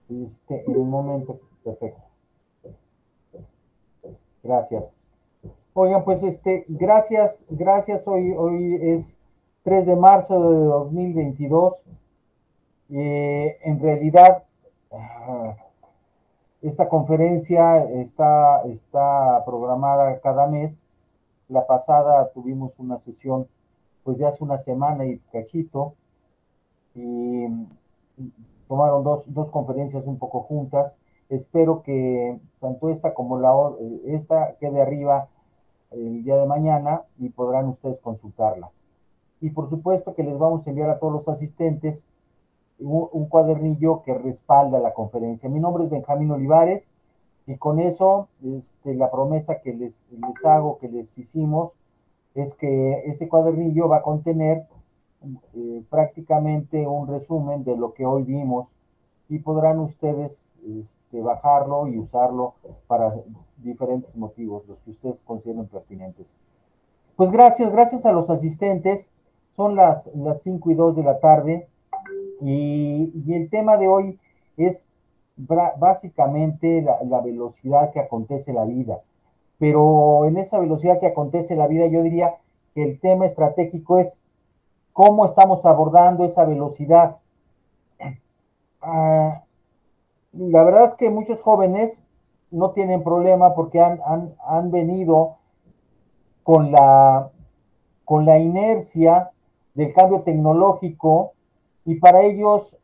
En un momento, perfecto, gracias. Oigan, pues gracias, hoy es 3 de marzo de 2022. En realidad, ah, esta conferencia está programada cada mes. La pasada tuvimos una sesión, pues ya hace una semana y cachito, y tomaron dos conferencias un poco juntas. Espero que tanto esta como esta quede arriba el día de mañana y podrán ustedes consultarla. Y por supuesto que les vamos a enviar a todos los asistentes un cuadernillo que respalda la conferencia. Mi nombre es Benjamín Olivares y con eso la promesa que les hago, que les hicimos, es que ese cuadernillo va a contener prácticamente un resumen de lo que hoy vimos y podrán ustedes bajarlo y usarlo para diferentes motivos, los que ustedes consideren pertinentes. Pues gracias a los asistentes. Son las 5 y 2 de la tarde y el tema de hoy es básicamente la velocidad que acontece la vida. Pero en esa velocidad que acontece la vida, yo diría que el tema estratégico es cómo estamos abordando esa velocidad. Ah, la verdad es que muchos jóvenes no tienen problema porque han venido con la inercia del cambio tecnológico y para ellos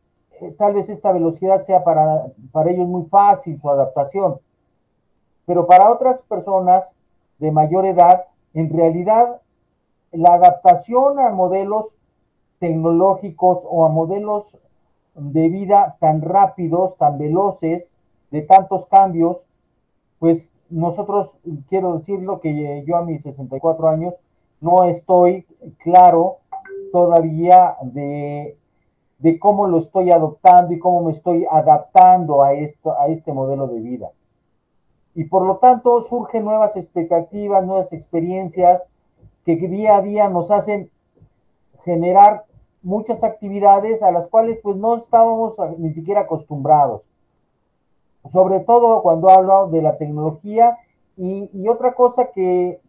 tal vez esta velocidad sea para ellos muy fácil su adaptación, pero para otras personas de mayor edad, en realidad la adaptación a modelos tecnológicos o a modelos de vida tan rápidos, tan veloces, de tantos cambios, pues nosotros, quiero decirlo que yo a mis 64 años no estoy claro todavía de cómo lo estoy adoptando y cómo me estoy adaptando a este modelo de vida. Y por lo tanto surgen nuevas expectativas, nuevas experiencias que día a día nos hacen generar muchas actividades a las cuales pues no estábamos ni siquiera acostumbrados. Sobre todo cuando hablo de la tecnología y otra cosa que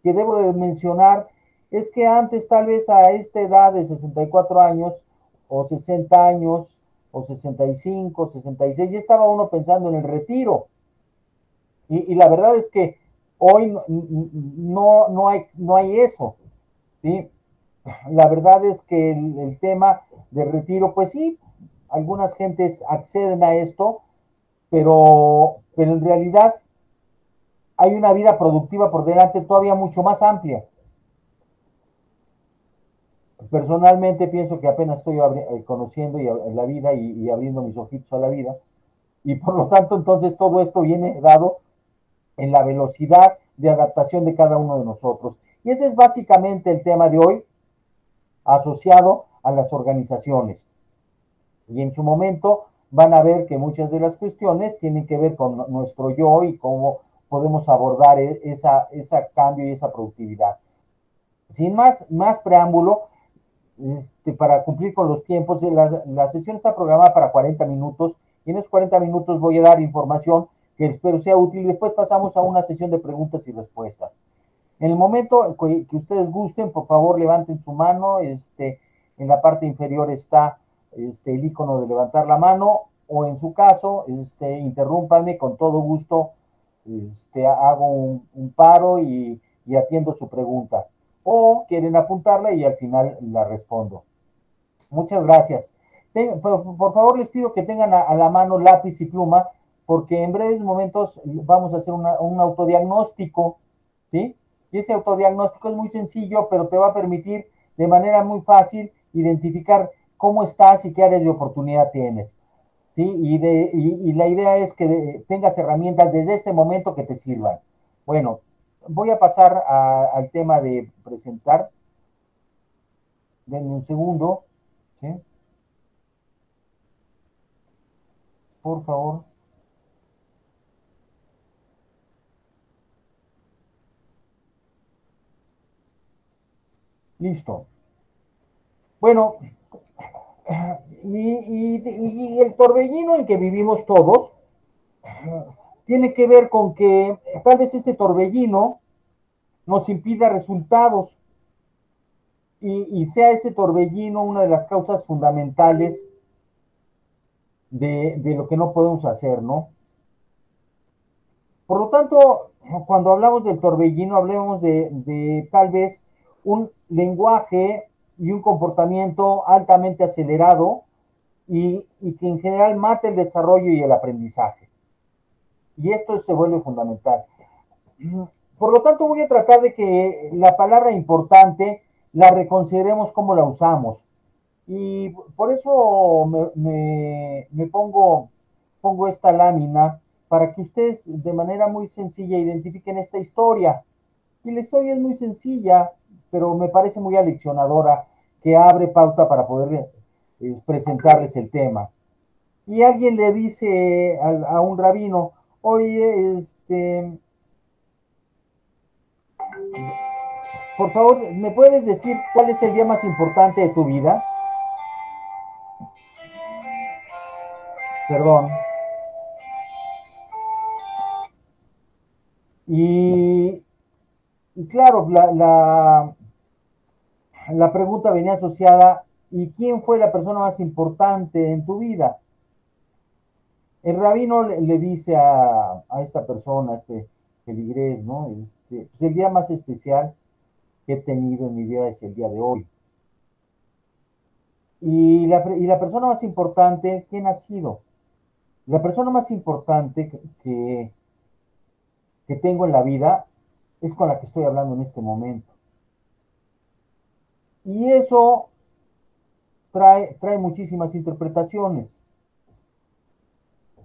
debo de mencionar es que antes tal vez a esta edad de 64 años o 60 años o 65, 66 ya estaba uno pensando en el retiro y la verdad es que hoy no hay eso, ¿sí? La verdad es que el tema del retiro, pues sí, algunas gentes acceden a esto, pero en realidad hay una vida productiva por delante todavía mucho más amplia. Personalmente pienso que apenas estoy conociendo la vida y abriendo mis ojitos a la vida, y por lo tanto entonces todo esto viene dado en la velocidad de adaptación de cada uno de nosotros. Y ese es básicamente el tema de hoy asociado a las organizaciones. Y en su momento van a ver que muchas de las cuestiones tienen que ver con nuestro yo y cómo podemos abordar esa cambio y esa productividad. Sin más preámbulo, para cumplir con los tiempos, la sesión está programada para 40 minutos y en esos 40 minutos voy a dar información que espero sea útil y después pasamos a una sesión de preguntas y respuestas. En el momento que ustedes gusten, por favor levanten su mano, en la parte inferior está el icono de levantar la mano o en su caso, interrúmpanme con todo gusto, hago un paro y atiendo su pregunta. O quieren apuntarla y al final la respondo. Muchas gracias. Por favor, les pido que tengan a la mano lápiz y pluma, porque en breves momentos vamos a hacer un autodiagnóstico, ¿sí? Y ese autodiagnóstico es muy sencillo, pero te va a permitir de manera muy fácil identificar cómo estás y qué áreas de oportunidad tienes, ¿sí? Y la idea es que tengas herramientas desde este momento que te sirvan. Bueno, voy a pasar al tema de presentar. Denme un segundo, ¿sí? Por favor. Listo. Bueno, Y el torbellino en que vivimos todos tiene que ver con que tal vez este torbellino nos impida resultados y sea ese torbellino una de las causas fundamentales de lo que no podemos hacer, ¿no? Por lo tanto, cuando hablamos del torbellino, hablemos de tal vez un lenguaje y un comportamiento altamente acelerado y que en general mata el desarrollo y el aprendizaje. Y esto se vuelve fundamental. Por lo tanto, voy a tratar de que la palabra importante la reconsideremos como la usamos. Y por eso pongo esta lámina para que ustedes de manera muy sencilla identifiquen esta historia. Y la historia es muy sencilla, pero me parece muy aleccionadora, que abre pauta para poder presentarles el tema. Y alguien le dice a un rabino, oye, por favor, ¿me puedes decir cuál es el día más importante de tu vida? Perdón. Y, y claro, la pregunta venía asociada, ¿y quién fue la persona más importante en tu vida? El rabino le dice a esta persona, a este feligrés, ¿no? Pues el día más especial que he tenido en mi vida es el día de hoy. Y la persona más importante, ¿quién ha sido? La persona más importante que tengo en la vida es con la que estoy hablando en este momento. Y eso trae muchísimas interpretaciones.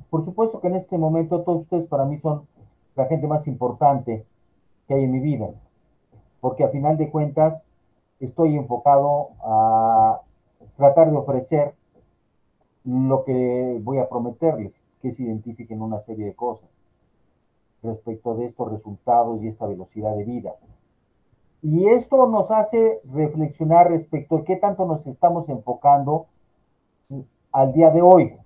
Por supuesto que en este momento todos ustedes para mí son la gente más importante que hay en mi vida, porque a final de cuentas estoy enfocado a tratar de ofrecer lo que voy a prometerles, que se identifiquen una serie de cosas respecto de estos resultados y esta velocidad de vida. Y esto nos hace reflexionar respecto a qué tanto nos estamos enfocando al día de hoy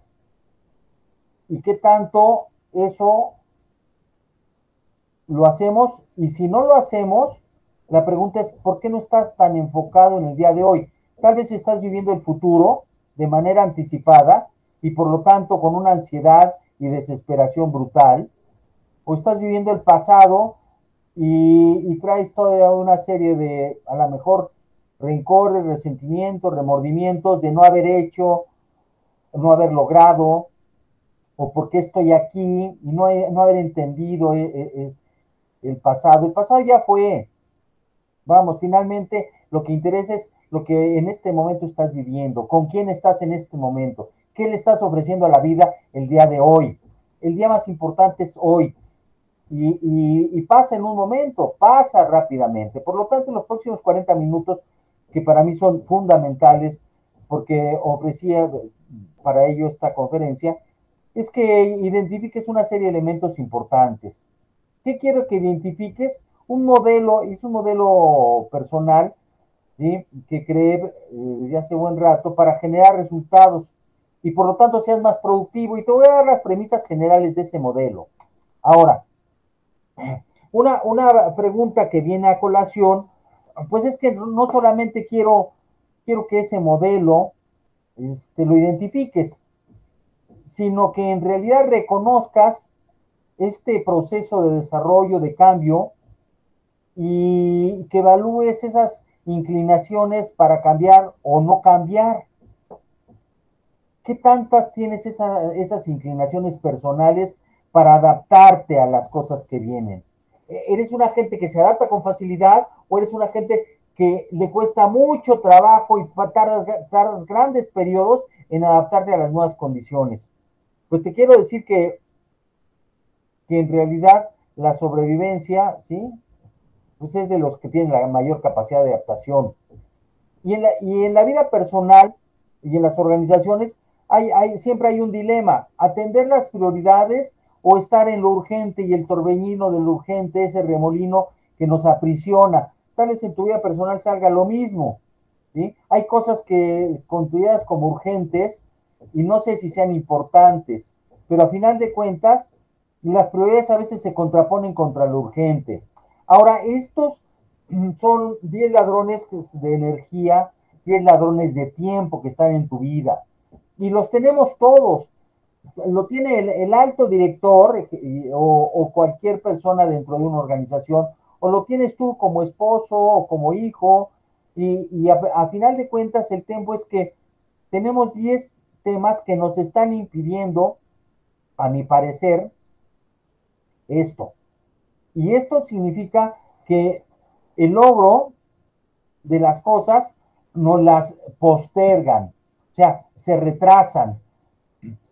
y qué tanto eso lo hacemos, y si no lo hacemos, la pregunta es, ¿por qué no estás tan enfocado en el día de hoy? Tal vez estás viviendo el futuro de manera anticipada y por lo tanto con una ansiedad y desesperación brutal, o estás viviendo el pasado y traes toda una serie de, a lo mejor, rencores, resentimientos, remordimientos de no haber hecho, no haber logrado, o por qué estoy aquí y no haber entendido el pasado. El pasado ya fue. Vamos, finalmente lo que interesa es lo que en este momento estás viviendo, con quién estás en este momento, qué le estás ofreciendo a la vida el día de hoy. El día más importante es hoy. Y pasa en un momento, pasa rápidamente. Por lo tanto, en los próximos 40 minutos, que para mí son fundamentales, porque ofrecía para ello esta conferencia, es que identifiques una serie de elementos importantes. ¿Qué quiero que identifiques? Un modelo, es un modelo personal, ¿sí? Que creé desde hace buen rato para generar resultados y por lo tanto seas más productivo. Y te voy a dar las premisas generales de ese modelo. Ahora, una pregunta que viene a colación, pues es que no solamente quiero que ese modelo lo identifiques, sino que en realidad reconozcas este proceso de desarrollo, de cambio, y que evalúes esas inclinaciones para cambiar o no cambiar. ¿Qué tantas tienes esas inclinaciones personales para adaptarte a las cosas que vienen? ¿Eres una gente que se adapta con facilidad o eres una gente que le cuesta mucho trabajo y tardas grandes periodos en adaptarte a las nuevas condiciones? Pues te quiero decir que en realidad la sobrevivencia, ¿sí? Pues es de los que tienen la mayor capacidad de adaptación. Y en la vida personal y en las organizaciones siempre hay un dilema, atender las prioridades o estar en lo urgente y el torbellino de lo urgente, ese remolino que nos aprisiona. Tal vez en tu vida personal salga lo mismo. ¿sí? Hay cosas que consideradas como urgentes y no sé si sean importantes, pero a final de cuentas, las prioridades a veces se contraponen contra lo urgente. Ahora, estos son 10 ladrones de energía, 10 ladrones de tiempo que están en tu vida. Y los tenemos todos. Lo tiene el alto director o cualquier persona dentro de una organización, o lo tienes tú como esposo o como hijo, y a final de cuentas el tiempo es que tenemos 10 temas que nos están impidiendo, a mi parecer, esto. Y esto significa que el logro de las cosas nos las postergan, o sea, se retrasan.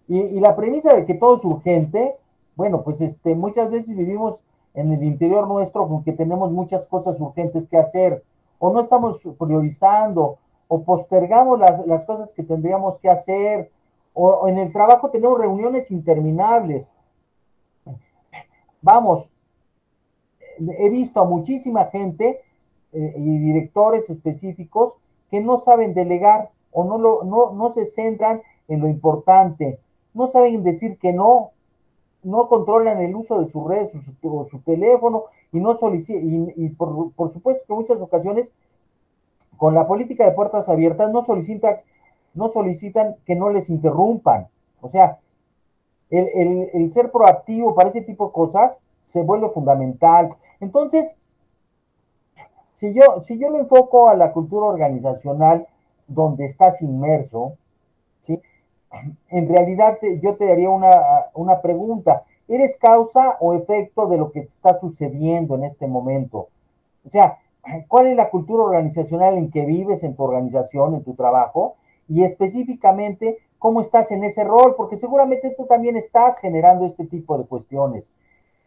Y la premisa de que todo es urgente, bueno, pues muchas veces vivimos en el interior nuestro con que tenemos muchas cosas urgentes que hacer, o no estamos priorizando, o postergamos las cosas que tendríamos que hacer, o en el trabajo tenemos reuniones interminables. Vamos, he visto a muchísima gente y directores específicos que no saben delegar o no se centran en lo importante, no saben decir que no controlan el uso de sus redes o su teléfono y no solicitan, y por supuesto que en muchas ocasiones con la política de puertas abiertas no solicitan que no les interrumpan. O sea, el ser proactivo para ese tipo de cosas se vuelve fundamental. Entonces, si yo lo enfoco a la cultura organizacional donde estás inmerso, ¿sí? En realidad yo te daría una pregunta. ¿Eres causa o efecto de lo que está sucediendo en este momento? O sea, ¿cuál es la cultura organizacional en que vives en tu organización, en tu trabajo? Y específicamente, ¿cómo estás en ese rol? Porque seguramente tú también estás generando este tipo de cuestiones.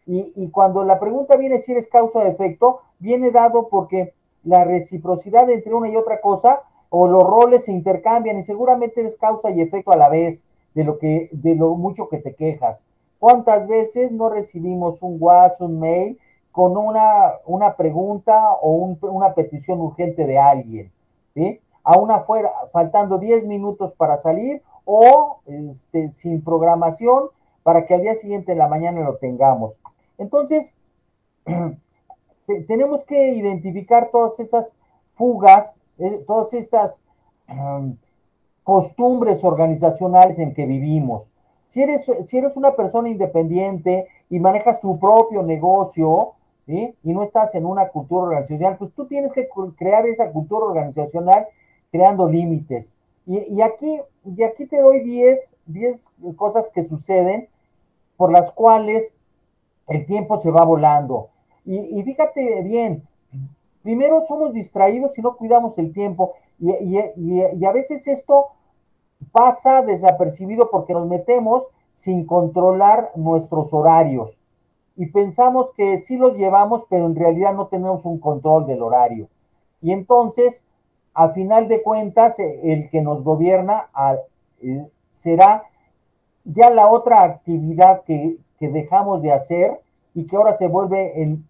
Y cuando la pregunta viene si eres causa o efecto, viene dado porque la reciprocidad entre una y otra cosa o los roles se intercambian y seguramente eres causa y efecto a la vez de lo mucho que te quejas. ¿Cuántas veces no recibimos un WhatsApp, un mail con una pregunta o una petición urgente de alguien? ¿Sí? Aún afuera, faltando 10 minutos para salir o sin programación para que al día siguiente en la mañana lo tengamos. Entonces, tenemos que identificar todas esas fugas, todas estas um, costumbres organizacionales en que vivimos. Si eres una persona independiente y manejas tu propio negocio, ¿sí? Y no estás en una cultura organizacional, pues tú tienes que crear esa cultura organizacional creando límites. Y aquí te doy 10 cosas que suceden por las cuales el tiempo se va volando. Y fíjate bien, primero somos distraídos y no cuidamos el tiempo. Y a veces esto pasa desapercibido porque nos metemos sin controlar nuestros horarios. Y pensamos que sí los llevamos, pero en realidad no tenemos un control del horario. Y entonces, al final de cuentas, el que nos gobierna será ya la otra actividad que dejamos de hacer y que ahora se vuelve en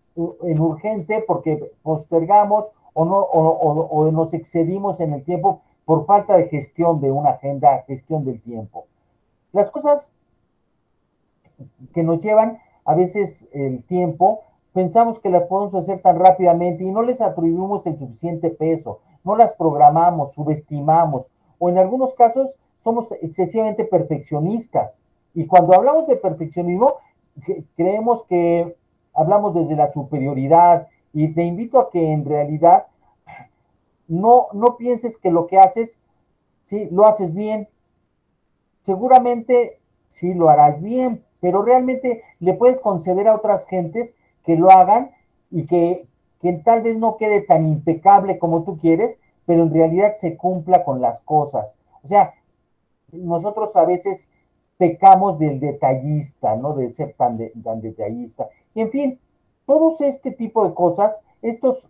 urgente porque postergamos o nos excedimos en el tiempo por falta de gestión de una agenda, gestión del tiempo. Las cosas que nos llevan a veces el tiempo, pensamos que las podemos hacer tan rápidamente y no les atribuimos el suficiente peso, no las programamos, subestimamos o en algunos casos somos excesivamente perfeccionistas. Y cuando hablamos de perfeccionismo, creemos que hablamos desde la superioridad y te invito a que en realidad no pienses que lo que haces, sí, lo haces bien, seguramente sí lo harás bien, pero realmente le puedes conceder a otras gentes que lo hagan y que tal vez no quede tan impecable como tú quieres, pero en realidad se cumpla con las cosas. O sea, nosotros a veces pecamos del detallista, ¿no? De ser tan detallista. Y en fin, todos este tipo de cosas, estas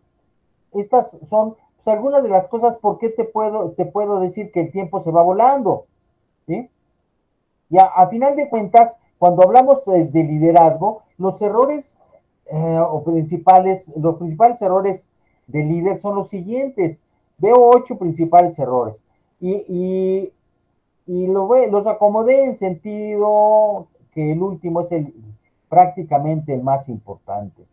son pues, algunas de las cosas por qué te puedo decir que el tiempo se va volando, ¿sí? Y a final de cuentas, cuando hablamos de liderazgo, los errores los principales errores del líder son los siguientes. Veo 8 principales errores y los acomodé en sentido que el último es prácticamente el más importante.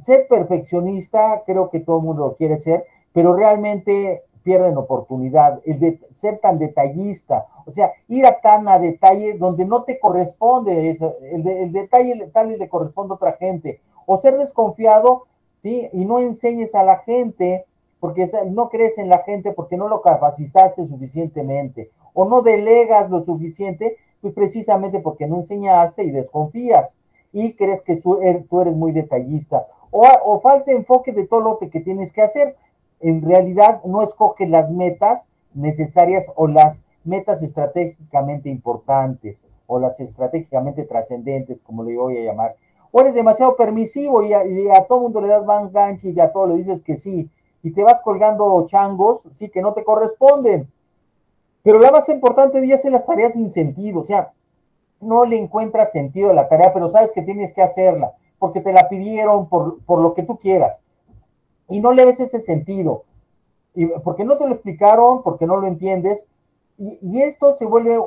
Ser perfeccionista, creo que todo el mundo lo quiere ser, pero realmente pierden oportunidad. El de ser tan detallista, o sea, ir a tan a detalle donde no te corresponde eso, el detalle tal vez le corresponde a otra gente, o ser desconfiado, ¿sí? Y no enseñes a la gente, porque no crees en la gente porque no lo capacitaste suficientemente, o no delegas lo suficiente, pues precisamente porque no enseñaste y desconfías y crees que tú eres muy detallista o falta enfoque de todo lo que tienes que hacer. En realidad no escoge las metas necesarias o las metas estratégicamente importantes o las estratégicamente trascendentes, como le voy a llamar. O eres demasiado permisivo y a todo mundo le das van gancho y a todo le dices que sí. Y te vas colgando changos, sí, que no te corresponden. Pero la más importante de hacer las tareas sin sentido. O sea, no le encuentras sentido a la tarea, pero sabes que tienes que hacerla, porque te la pidieron por lo que tú quieras, y no le ves ese sentido, y porque no te lo explicaron, porque no lo entiendes, y esto se vuelve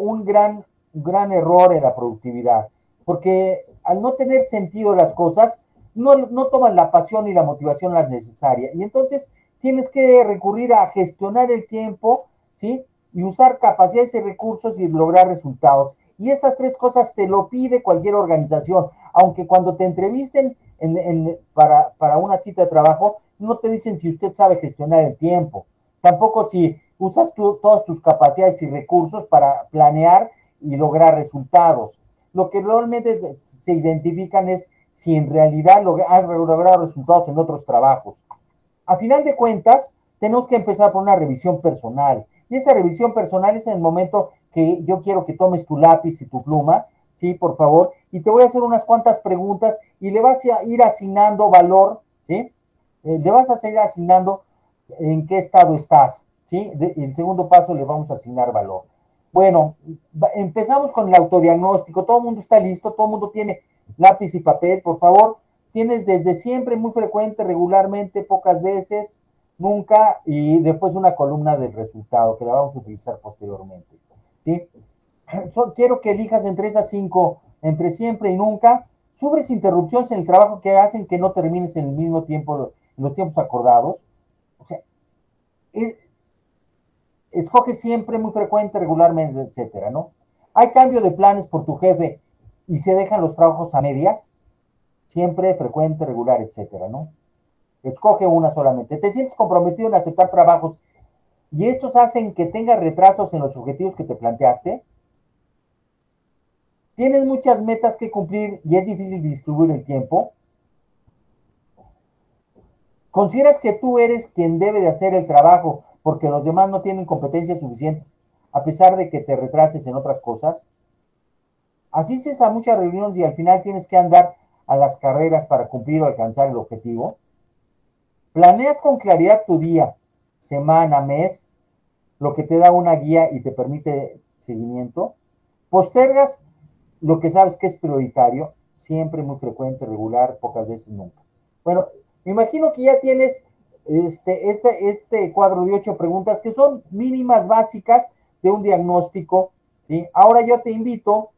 gran error en la productividad, porque al no tener sentido las cosas, no toman la pasión y la motivación las necesarias, y entonces tienes que recurrir a gestionar el tiempo, ¿sí? Y usar capacidades y recursos y lograr resultados. Y esas tres cosas te lo pide cualquier organización, aunque cuando te entrevisten para una cita de trabajo, no te dicen si usted sabe gestionar el tiempo, tampoco si usas todas tus capacidades y recursos para planear y lograr resultados. Lo que realmente se identifican es si en realidad has logrado resultados en otros trabajos. A final de cuentas, tenemos que empezar por una revisión personal. Y esa revisión personal es en el momento que yo quiero que tomes tu lápiz y tu pluma, sí, por favor, y te voy a hacer unas cuantas preguntas y le vas a ir asignando valor, ¿sí? Le vas a seguir asignando en qué estado estás, ¿sí? El segundo paso le vamos a asignar valor. Bueno, empezamos con el autodiagnóstico. Todo el mundo está listo, todo el mundo tiene lápiz y papel, por favor. Tienes desde siempre, muy frecuente, regularmente, pocas veces, nunca, y después una columna del resultado que la vamos a utilizar posteriormente. ¿Sí? Quiero que elijas entre esas cinco, entre siempre y nunca. Subes interrupciones en el trabajo que hacen que no termines en el mismo tiempo, en los tiempos acordados. O sea, es, escoge siempre, muy frecuente, regularmente, etcétera, ¿no? Hay cambio de planes por tu jefe y se dejan los trabajos a medias, siempre, frecuente, regular, etcétera, ¿no? Escoge una solamente. Te sientes comprometido en aceptar trabajos y estos hacen que tengas retrasos en los objetivos que te planteaste. Tienes muchas metas que cumplir y es difícil distribuir el tiempo. ¿Consideras que tú eres quien debe de hacer el trabajo porque los demás no tienen competencias suficientes a pesar de que te retrases en otras cosas? ¿Asistes a muchas reuniones y al final tienes que andar a las carreras para cumplir o alcanzar el objetivo? ¿Planeas con claridad tu día, semana, mes, lo que te da una guía y te permite seguimiento? ¿Postergas lo que sabes que es prioritario? Siempre, muy frecuente, regular, pocas veces, nunca. Bueno, me imagino que ya tienes este cuadro de 8 preguntas que son mínimas básicas de un diagnóstico, ¿sí? Ahora yo te invito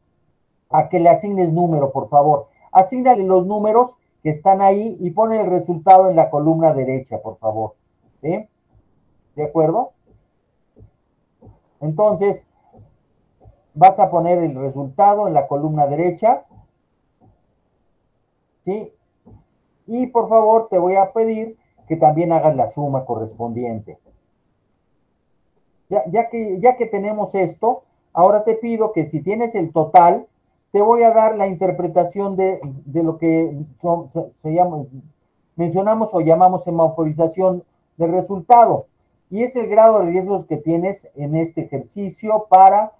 a que le asignes número, por favor. Asígnale los números que están ahí y pon el resultado en la columna derecha, por favor. ¿Sí? ¿De acuerdo? Entonces, vas a poner el resultado en la columna derecha. ¿Sí? Y por favor, te voy a pedir que también hagas la suma correspondiente. Ya que tenemos esto, ahora te pido que si tienes el total, te voy a dar la interpretación de lo que se llama, mencionamos o llamamos semaforización del resultado. Y es el grado de riesgos que tienes en este ejercicio para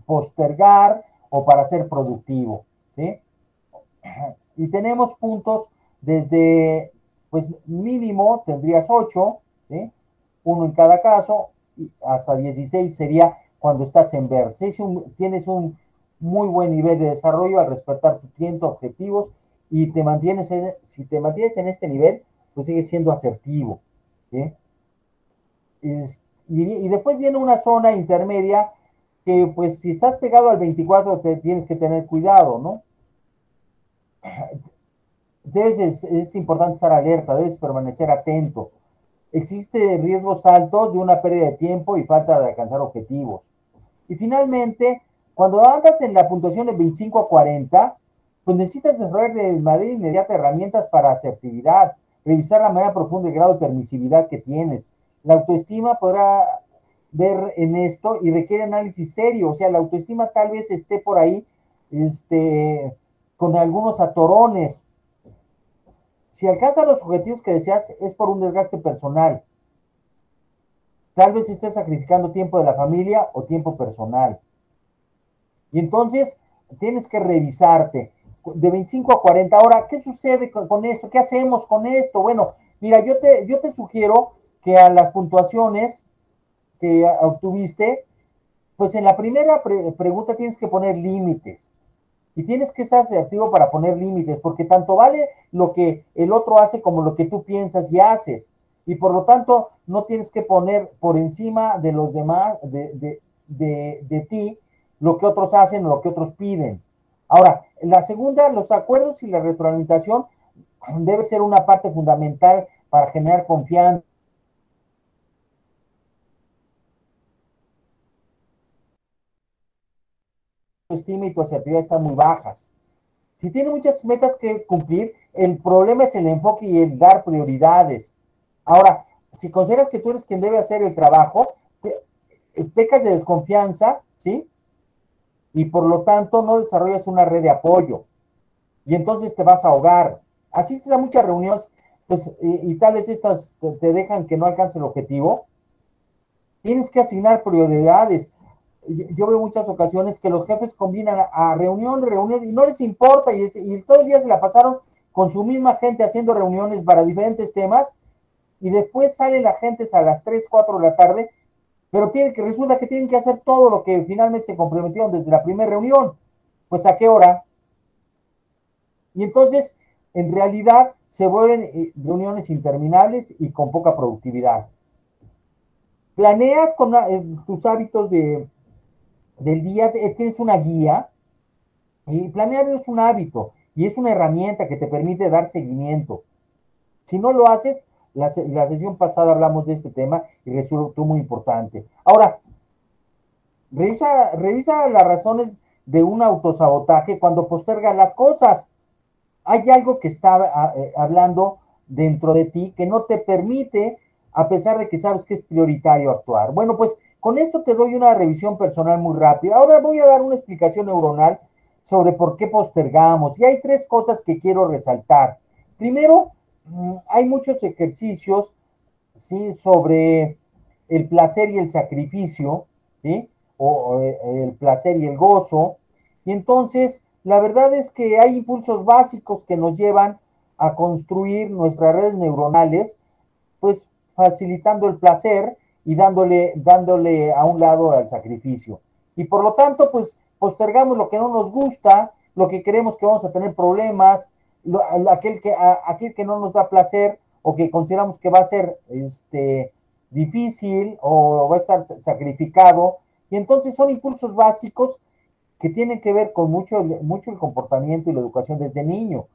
postergar o para ser productivo. ¿Sí? Y tenemos puntos desde, pues mínimo tendrías 8, ¿sí? Uno en cada caso, hasta 16 sería cuando estás en verde. Si tienes un muy buen nivel de desarrollo al respetar tu tiempo, objetivos, y si te mantienes en este nivel, pues sigues siendo asertivo, ¿sí? y después viene una zona intermedia que pues si estás pegado al 24 te tienes que tener cuidado, ¿no? Es importante estar alerta, debes permanecer atento. Existe riesgos altos de una pérdida de tiempo y falta de alcanzar objetivos. Y finalmente, cuando andas en la puntuación de 25 a 40, pues necesitas desarrollar de manera inmediata herramientas para asertividad, revisar la manera profunda y el grado de permisividad que tienes. La autoestima podrá ver en esto y requiere análisis serio, o sea, la autoestima tal vez esté por ahí con algunos atorones. Si alcanzas los objetivos que deseas es por un desgaste personal. Tal vez estés sacrificando tiempo de la familia o tiempo personal. Y entonces tienes que revisarte de 25 a 40. Ahora, ¿qué sucede con esto? ¿Qué hacemos con esto? Bueno, mira, yo te sugiero que a las puntuaciones que obtuviste, pues en la primera pregunta tienes que poner límites. Y tienes que estar asertivo para poner límites, porque tanto vale lo que el otro hace como lo que tú piensas y haces. Y por lo tanto, no tienes que poner por encima de los demás, de ti, lo que otros hacen o lo que otros piden. Ahora, la segunda, los acuerdos y la retroalimentación debe ser una parte fundamental para generar confianza. Tu estima y tu asertividad están muy bajas. Si tiene muchas metas que cumplir, el problema es el enfoque y el dar prioridades. Ahora, si consideras que tú eres quien debe hacer el trabajo, pecas de desconfianza, ¿sí? Y por lo tanto no desarrollas una red de apoyo. Y entonces te vas a ahogar. Asistes a muchas reuniones, pues, y tal vez estas te dejan que no alcance el objetivo. Tienes que asignar prioridades. Yo veo muchas ocasiones que los jefes combinan reunión, y no les importa, y todo el día se la pasaron con su misma gente haciendo reuniones para diferentes temas, y después sale la gente a las 3 4 de la tarde, pero resulta que tienen que hacer todo lo que finalmente se comprometieron desde la primera reunión. Pues ¿a qué hora? Y entonces, en realidad, se vuelven reuniones interminables y con poca productividad. Planeas con tus hábitos del día, tienes una guía, y planear es un hábito y es una herramienta que te permite dar seguimiento. Si no lo haces, la sesión pasada hablamos de este tema y resultó muy importante. Ahora, revisa las razones de un autosabotaje cuando posterga las cosas. Hay algo que está hablando dentro de ti que no te permite, a pesar de que sabes que es prioritario actuar. Bueno, pues con esto te doy una revisión personal muy rápida. Ahora voy a dar una explicación neuronal sobre por qué postergamos. Y hay tres cosas que quiero resaltar. Primero, hay muchos ejercicios, ¿sí?, sobre el placer y el sacrificio, ¿sí? O el placer y el gozo. Y entonces, la verdad es que hay impulsos básicos que nos llevan a construir nuestras redes neuronales, pues facilitando el placer y dándole a un lado al sacrificio. Y por lo tanto, pues postergamos lo que no nos gusta, lo que creemos que vamos a tener problemas, aquel que no nos da placer o que consideramos que va a ser difícil o va a estar sacrificado. Y entonces son impulsos básicos que tienen que ver con mucho el comportamiento y la educación desde niño,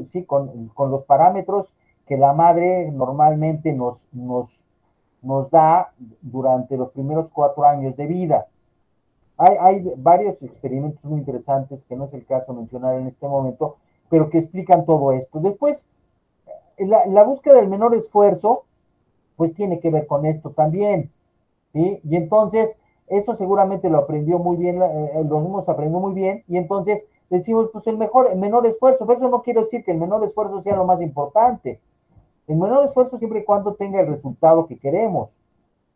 sí, con los parámetros que la madre normalmente nos da durante los primeros 4 años de vida. Hay varios experimentos muy interesantes que no es el caso mencionar en este momento, pero que explican todo esto. Después, la búsqueda del menor esfuerzo, pues tiene que ver con esto también, ¿sí? Y entonces, eso seguramente lo aprendió muy bien, lo hemos aprendido muy bien, y entonces decimos, pues el menor esfuerzo, pero eso no quiere decir que el menor esfuerzo sea lo más importante. El menor esfuerzo siempre y cuando tenga el resultado que queremos.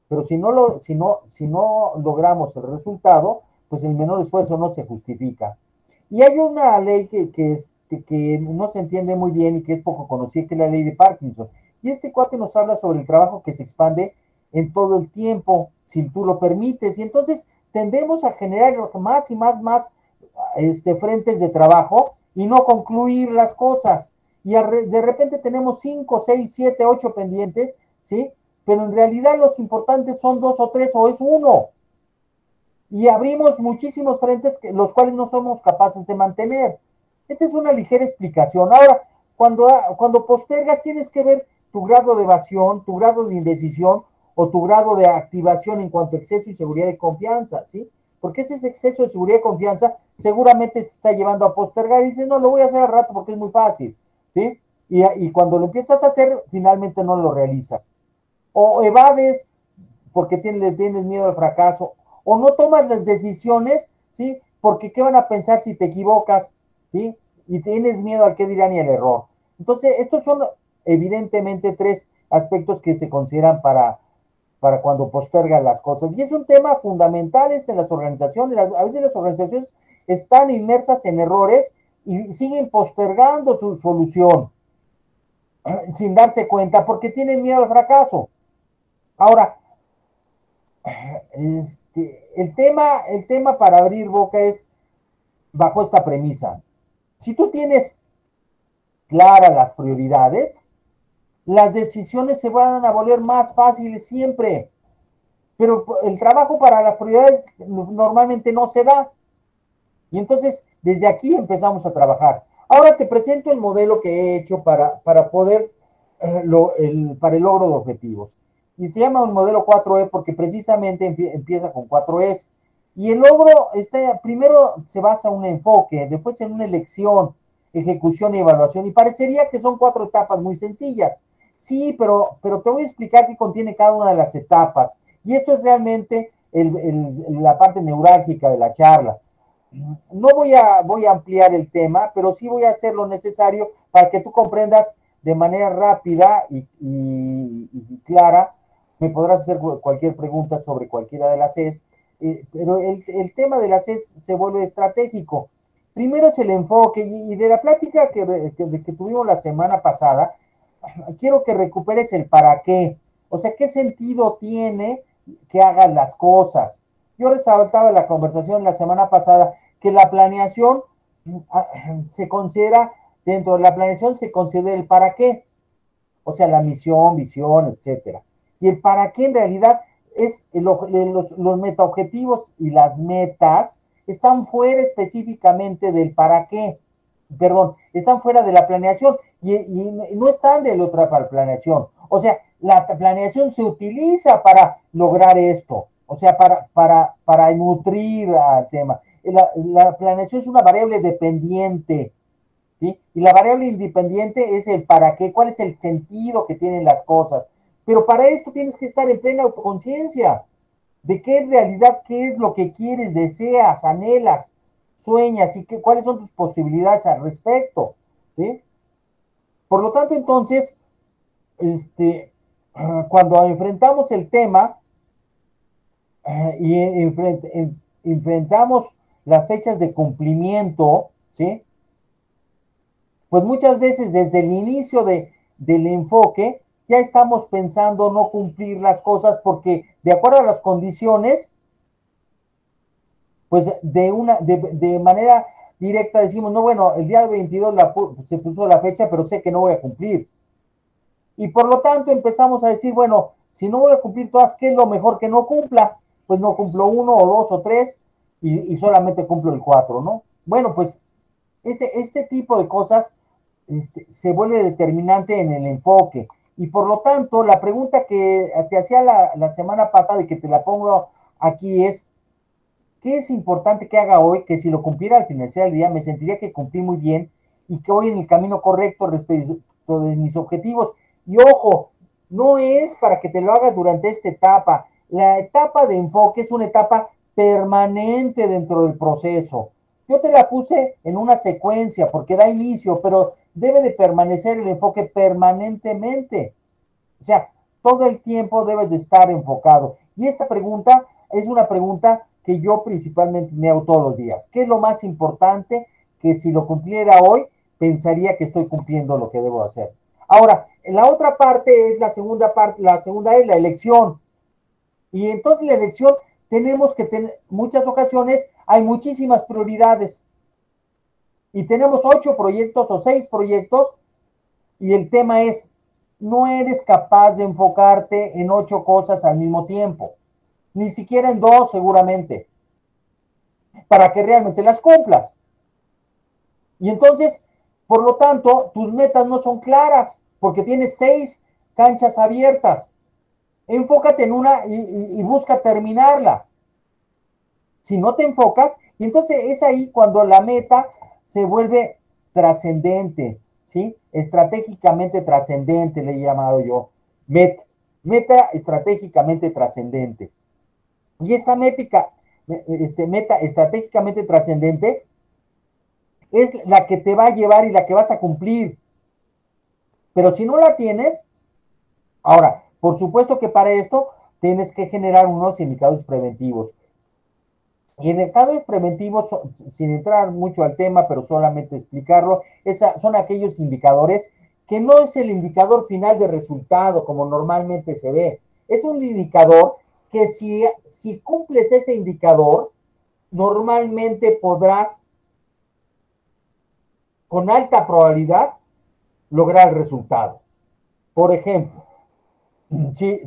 Pero si no logramos el resultado, pues el menor esfuerzo no se justifica. Y hay una ley que no se entiende muy bien y que es poco conocida, que es la ley de Parkinson. Y este cuate nos habla sobre el trabajo que se expande en todo el tiempo, si tú lo permites. Y entonces tendemos a generar más y más frentes de trabajo y no concluir las cosas. Y de repente tenemos 5, 6, 7, 8 pendientes, ¿sí? pero en realidad los importantes son 2 o 3 o es uno. Y abrimos muchísimos frentes los cuales no somos capaces de mantener. Esta es una ligera explicación. Ahora, cuando postergas tienes que ver tu grado de evasión, tu grado de indecisión o tu grado de activación en cuanto a exceso y seguridad y confianza, ¿sí? Porque ese exceso de seguridad y confianza seguramente te está llevando a postergar y dices, no, lo voy a hacer al rato porque es muy fácil, ¿sí? Y cuando lo empiezas a hacer, finalmente no lo realizas. O evades porque tienes miedo al fracaso, o no tomas las decisiones, ¿sí? Porque ¿qué van a pensar si te equivocas? ¿Sí? Y tienes miedo al qué dirán y al error. Entonces, estos son evidentemente 3 aspectos que se consideran para cuando postergan las cosas. Y es un tema fundamental en las organizaciones. A veces las organizaciones están inmersas en errores y siguen postergando su solución sin darse cuenta porque tienen miedo al fracaso. Ahora, el tema para abrir boca es bajo esta premisa. Si tú tienes claras las prioridades, las decisiones se van a volver más fáciles siempre. Pero el trabajo para las prioridades normalmente no se da. Y entonces, desde aquí empezamos a trabajar. Ahora te presento el modelo que he hecho para poder, para el logro de objetivos. Y se llama un modelo 4E porque precisamente empieza con 4Es. Y el logro, primero se basa en un enfoque, después en una elección, ejecución y evaluación. Y parecería que son 4 etapas muy sencillas. Sí, pero te voy a explicar qué contiene cada una de las etapas. Y esto es realmente la parte neurálgica de la charla. No voy a ampliar el tema, pero sí voy a hacer lo necesario para que tú comprendas de manera rápida y clara. Me podrás hacer cualquier pregunta sobre cualquiera de las CES, pero el tema de las CES se vuelve estratégico. Primero es el enfoque, y de la plática que tuvimos la semana pasada, quiero que recuperes el para qué. O sea, ¿qué sentido tiene que hagas las cosas? Yo resaltaba en la conversación la semana pasada que la planeación se considera, dentro de la planeación se considera el para qué, o sea, la misión, visión, etcétera. Y el para qué en realidad es los metaobjetivos y las metas están fuera específicamente del para qué, perdón, están fuera de la planeación y no están de la otra planeación. O sea, la planeación se utiliza para lograr esto, o sea, para nutrir al tema. La planeación es una variable dependiente, ¿sí? Y la variable independiente es el para qué, cuál es el sentido que tienen las cosas. Pero para esto tienes que estar en plena autoconciencia de qué en realidad, qué es lo que quieres, deseas, anhelas, sueñas y cuáles son tus posibilidades al respecto, ¿sí? Por lo tanto, entonces, cuando enfrentamos el tema y enfrentamos las fechas de cumplimiento, ¿sí? Pues muchas veces desde el inicio del enfoque ya estamos pensando no cumplir las cosas porque de acuerdo a las condiciones, pues de manera directa decimos, no, bueno, el día 22 se puso la fecha, pero sé que no voy a cumplir. Y por lo tanto empezamos a decir, bueno, si no voy a cumplir todas, ¿qué es lo mejor que no cumpla? Pues no cumplo 1 o 2 o 3 y solamente cumplo el 4, ¿no? Bueno, pues este tipo de cosas se vuelve determinante en el enfoque. Y por lo tanto, la pregunta que te hacía la semana pasada y que te la pongo aquí es, ¿qué es importante que haga hoy? Que si lo cumpliera al finalizar el día, me sentiría que cumplí muy bien y que voy en el camino correcto respecto de mis objetivos. Y ojo, no es para que te lo hagas durante esta etapa. La etapa de enfoque es una etapa permanente dentro del proceso. Yo te la puse en una secuencia porque da inicio, pero debe de permanecer el enfoque permanentemente. O sea, todo el tiempo debes de estar enfocado. Y esta pregunta es una pregunta que yo principalmente me hago todos los días. ¿Qué es lo más importante que si lo cumpliera hoy, pensaría que estoy cumpliendo lo que debo hacer? Ahora, la otra parte es la segunda es la elección. Y entonces la elección tenemos que tener, muchas ocasiones hay muchísimas prioridades. Y tenemos 8 proyectos o 6 proyectos y el tema es, no eres capaz de enfocarte en 8 cosas al mismo tiempo, ni siquiera en 2 seguramente, para que realmente las cumplas. Y entonces, por lo tanto, tus metas no son claras, porque tienes 6 canchas abiertas. Enfócate en una y busca terminarla. Si no te enfocas, y entonces es ahí cuando la meta se vuelve trascendente, ¿sí? Estratégicamente trascendente, le he llamado yo. Meta estratégicamente trascendente. Y esta meta estratégicamente trascendente es la que te va a llevar y la que vas a cumplir. Pero si no la tienes, ahora, por supuesto que para esto tienes que generar unos indicadores preventivos. Y en indicadores preventivos, sin entrar mucho al tema, pero solamente explicarlo, son aquellos indicadores que no es el indicador final de resultado, como normalmente se ve. Es un indicador que si cumples ese indicador, normalmente podrás, con alta probabilidad, lograr el resultado. Por ejemplo, si,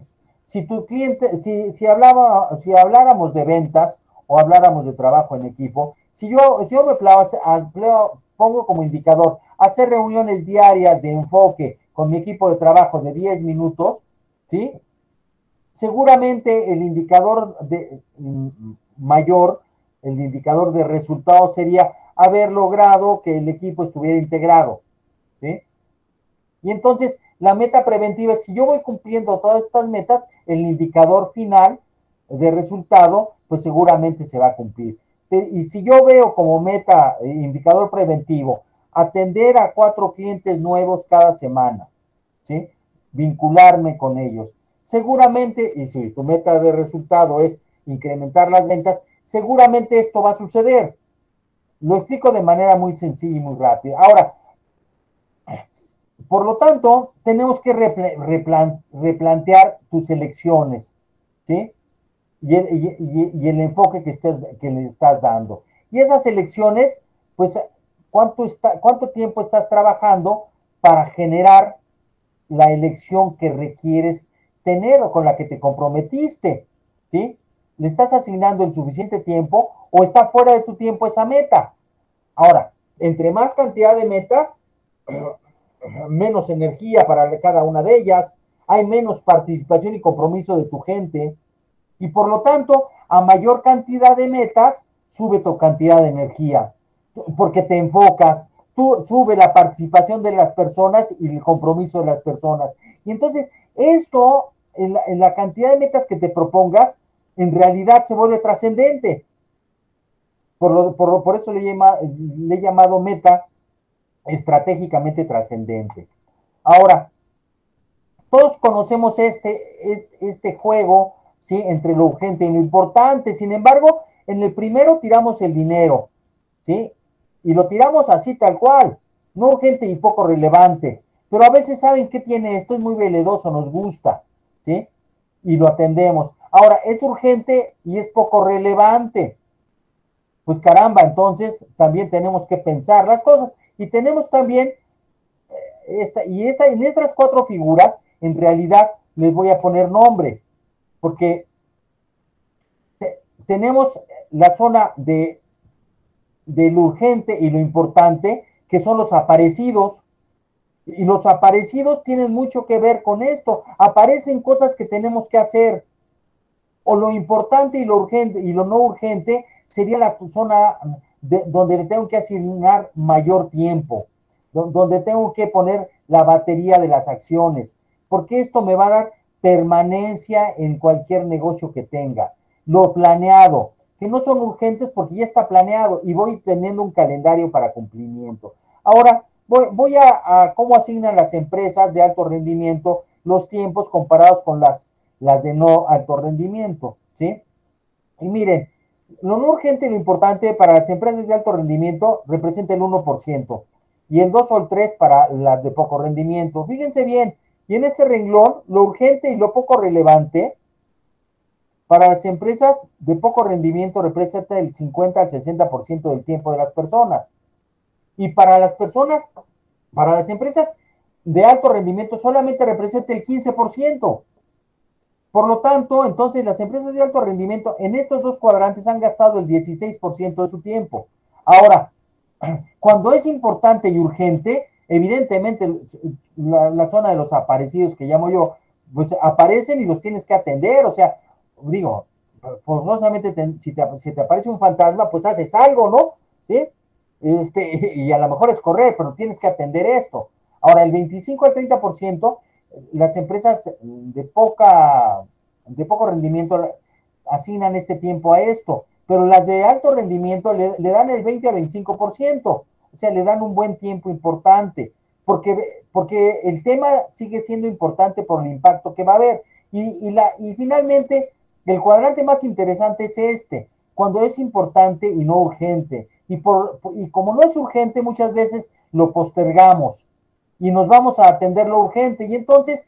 si tu cliente, si habláramos de ventas o habláramos de trabajo en equipo, si yo pongo como indicador hacer reuniones diarias de enfoque con mi equipo de trabajo de 10 minutos, ¿sí? Seguramente el indicador mayor, el indicador de resultado sería haber logrado que el equipo estuviera integrado, ¿sí? Y entonces la meta preventiva es, si yo voy cumpliendo todas estas metas, el indicador final de resultado, pues seguramente se va a cumplir. Y si yo veo como meta, indicador preventivo, atender a 4 clientes nuevos cada semana, ¿sí? Vincularme con ellos. Seguramente, y si tu meta de resultado es incrementar las ventas, seguramente esto va a suceder. Lo explico de manera muy sencilla y muy rápida. Ahora, por lo tanto, tenemos que replantear tus elecciones, ¿sí? Y el enfoque que le estás dando. Y esas elecciones, pues, ¿cuánto tiempo estás trabajando para generar la elección que requieres tener o con la que te comprometiste? ¿Sí? ¿Le estás asignando el suficiente tiempo o está fuera de tu tiempo esa meta? Ahora, entre más cantidad de metas, menos energía para cada una de ellas, hay menos participación y compromiso de tu gente, y por lo tanto, a mayor cantidad de metas, sube tu cantidad de energía, porque te enfocas, sube la participación de las personas y el compromiso de las personas. Y entonces, esto, en la cantidad de metas que te propongas, en realidad se vuelve trascendente. Por eso le he llamado meta estratégicamente trascendente. Ahora, todos conocemos este juego, ¿sí? Entre lo urgente y lo importante. Sin embargo, en el primero tiramos el dinero, ¿sí? Y lo tiramos así tal cual, no urgente y poco relevante. Pero a veces saben qué tiene esto, es muy veledoso, nos gusta, ¿sí? Y lo atendemos. Ahora, es urgente y es poco relevante. Pues caramba, entonces también tenemos que pensar las cosas. Y tenemos también en estas 4 figuras, en realidad les voy a poner nombre, porque tenemos la zona de lo urgente y lo importante, que son los aparecidos. Y los aparecidos tienen mucho que ver con esto. Aparecen cosas que tenemos que hacer. O lo importante y lo urgente y lo no urgente sería la zona donde le tengo que asignar mayor tiempo, donde tengo que poner la batería de las acciones, porque esto me va a dar permanencia en cualquier negocio que tenga. Lo planeado, que no son urgentes porque ya está planeado y voy teniendo un calendario para cumplimiento. Ahora, voy a cómo asignan las empresas de alto rendimiento los tiempos comparados con las de no alto rendimiento, ¿sí? Y miren, lo no urgente y lo importante para las empresas de alto rendimiento representa el 1% y el 2 o el 3 para las de poco rendimiento. Fíjense bien, y en este renglón, lo urgente y lo poco relevante para las empresas de poco rendimiento representa el 50 al 60% del tiempo de las personas. Y para las personas, para las empresas de alto rendimiento solamente representa el 15%. Por lo tanto, entonces las empresas de alto rendimiento en estos dos cuadrantes han gastado el 16% de su tiempo. Ahora, cuando es importante y urgente, evidentemente la zona de los aparecidos que llamo yo, pues aparecen y los tienes que atender. O sea, digo, forzosamente si te aparece un fantasma, pues haces algo, ¿no? ¿Sí? Y a lo mejor es correr, pero tienes que atender esto. Ahora, el 25 al 30%, las empresas de poco rendimiento asignan este tiempo a esto, pero las de alto rendimiento le dan el 20 al 25%, o sea, le dan un buen tiempo importante, porque el tema sigue siendo importante por el impacto que va a haber. Y finalmente, el cuadrante más interesante es este, cuando es importante y no urgente. Y como no es urgente, muchas veces lo postergamos y nos vamos a atender lo urgente. Y entonces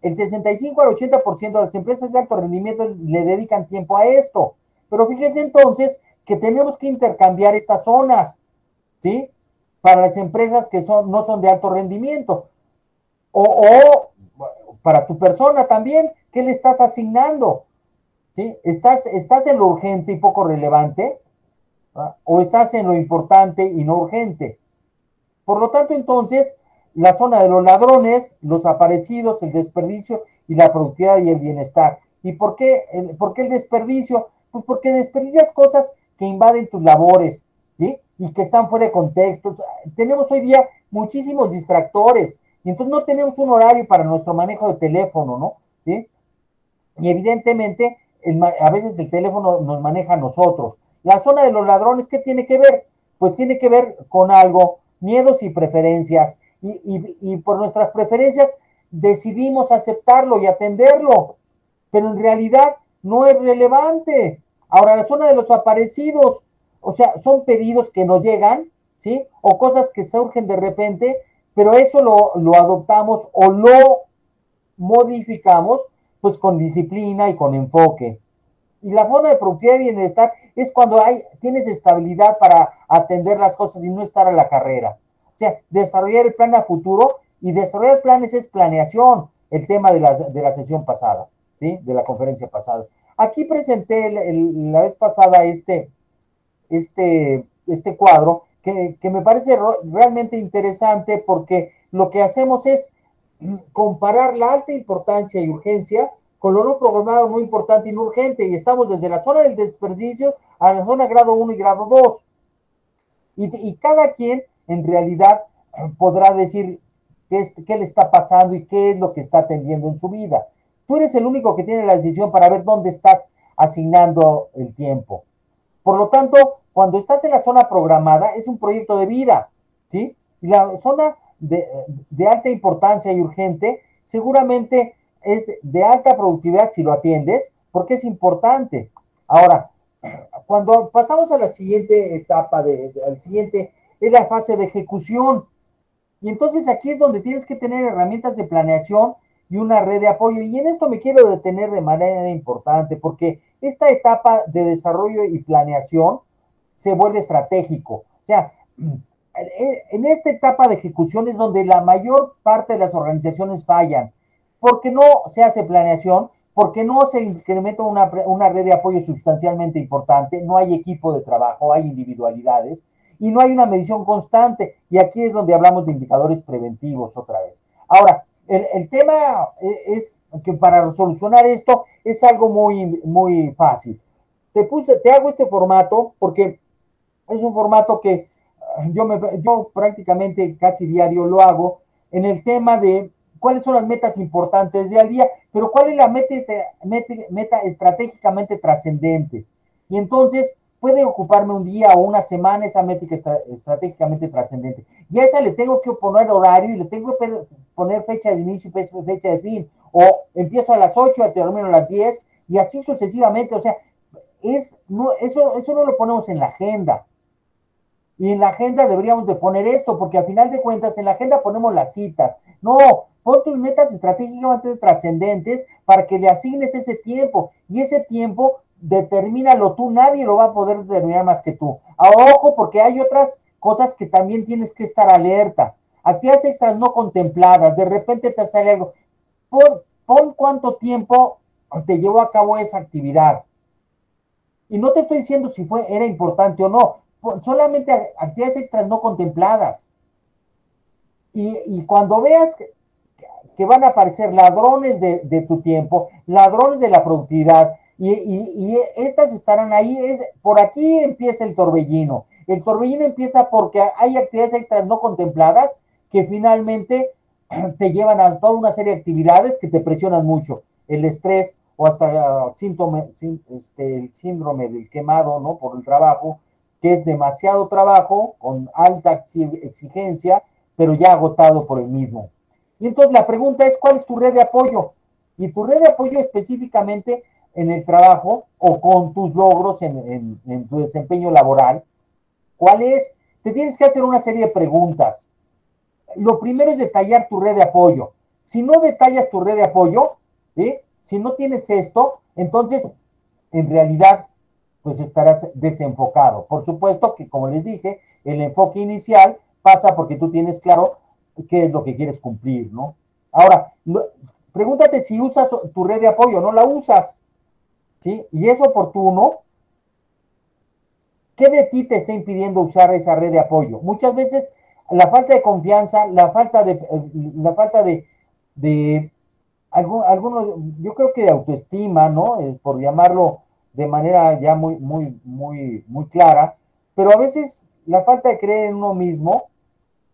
el 65 al 80% de las empresas de alto rendimiento le dedican tiempo a esto. Pero fíjese entonces que tenemos que intercambiar estas zonas, ¿sí? Para las empresas que no son de alto rendimiento. O para tu persona también, ¿qué le estás asignando? ¿Sí? ¿Estás en lo urgente y poco relevante? ¿Ah? ¿O estás en lo importante y no urgente? Por lo tanto, entonces, la zona de los ladrones, los aparecidos, el desperdicio y la productividad y el bienestar. ¿Y por qué el desperdicio? Pues porque desperdicias cosas que invaden tus labores, ¿sí? Y que están fuera de contexto. Tenemos hoy día muchísimos distractores, y entonces no tenemos un horario para nuestro manejo de teléfono, ¿no? ¿Sí? Y evidentemente, a veces el teléfono nos maneja a nosotros. La zona de los ladrones, ¿qué tiene que ver? Pues tiene que ver con algo, miedos y preferencias. Y por nuestras preferencias decidimos aceptarlo y atenderlo, pero en realidad no es relevante. Ahora, la zona de los aparecidos, o sea, son pedidos que nos llegan, ¿sí? O cosas que surgen de repente, pero eso lo adoptamos o lo modificamos pues con disciplina y con enfoque. Y la forma de productividad y bienestar es cuando tienes estabilidad para atender las cosas y no estar a la carrera. O sea, desarrollar el plan a futuro, y desarrollar planes es planeación, el tema de la sesión pasada, ¿sí? De la conferencia pasada. Aquí presenté la vez pasada este cuadro que me parece realmente interesante, porque lo que hacemos es comparar la alta importancia y urgencia con lo no programado, no importante y no urgente, y estamos desde la zona del desperdicio a la zona grado 1 y grado 2. Y cada quien en realidad podrá decir qué le está pasando y qué es lo que está atendiendo en su vida. Tú eres el único que tiene la decisión para ver dónde estás asignando el tiempo. Por lo tanto, cuando estás en la zona programada, es un proyecto de vida, ¿sí? Y la zona de alta importancia y urgente seguramente es de alta productividad si lo atiendes, porque es importante. Ahora, cuando pasamos a la siguiente etapa, al siguiente, es la fase de ejecución. Y entonces aquí es donde tienes que tener herramientas de planeación y una red de apoyo. Y en esto me quiero detener de manera importante, porque esta etapa de desarrollo y planeación se vuelve estratégico. O sea, en esta etapa de ejecución es donde la mayor parte de las organizaciones fallan, porque no se hace planeación, porque no se incrementa una red de apoyo sustancialmente importante, no hay equipo de trabajo, hay individualidades, y no hay una medición constante. Y aquí es donde hablamos de indicadores preventivos otra vez. Ahora, el tema es que para solucionar esto es algo muy fácil. Te hago este formato porque es un formato que yo prácticamente casi diario lo hago, en el tema de cuáles son las metas importantes del día, pero cuál es la meta estratégicamente trascendente. Y entonces puede ocuparme un día o una semana esa meta estratégicamente trascendente. Y a esa le tengo que poner horario y le tengo que poner fecha de inicio y fecha de fin. O empiezo a las 8 y termino a las 10 y así sucesivamente. O sea, eso no lo ponemos en la agenda. Y en la agenda deberíamos de poner esto, porque al final de cuentas en la agenda ponemos las citas. No, pon tus metas estratégicamente trascendentes para que le asignes ese tiempo. Y ese tiempo determínalo tú, nadie lo va a poder determinar más que tú. Ojo, porque hay otras cosas que también tienes que estar alerta. actividades extras no contempladas, de repente te sale algo, pon cuánto tiempo te llevó a cabo esa actividad. Y no te estoy diciendo si era importante o no, solamente actividades extras no contempladas. Y cuando veas que van a aparecer ladrones de tu tiempo, ladrones de la productividad, y estas estarán ahí, por aquí empieza el torbellino. El torbellino empieza porque hay actividades extras no contempladas que finalmente te llevan a toda una serie de actividades que te presionan mucho. El estrés o hasta el síndrome del quemado, ¿no? Por el trabajo, que es demasiado trabajo con alta exigencia, pero ya agotado por el mismo. Y entonces la pregunta es, ¿cuál es tu red de apoyo? Y tu red de apoyo específicamente en el trabajo o con tus logros en tu desempeño laboral, ¿cuál es? Te tienes que hacer una serie de preguntas. Lo primero es detallar tu red de apoyo. Si no detallas tu red de apoyo, ¿sí? Si no tienes esto, entonces en realidad pues estarás desenfocado. Por supuesto que, como les dije, el enfoque inicial pasa porque tú tienes claro qué es lo que quieres cumplir, ¿no? Ahora, pregúntate si usas tu red de apoyo, no la usas, ¿sí? Y es oportuno. ¿Qué de ti te está impidiendo usar esa red de apoyo? Muchas veces la falta de confianza, la falta de algunos, yo creo que de autoestima, ¿no? Por llamarlo de manera ya muy clara, pero a veces la falta de creer en uno mismo,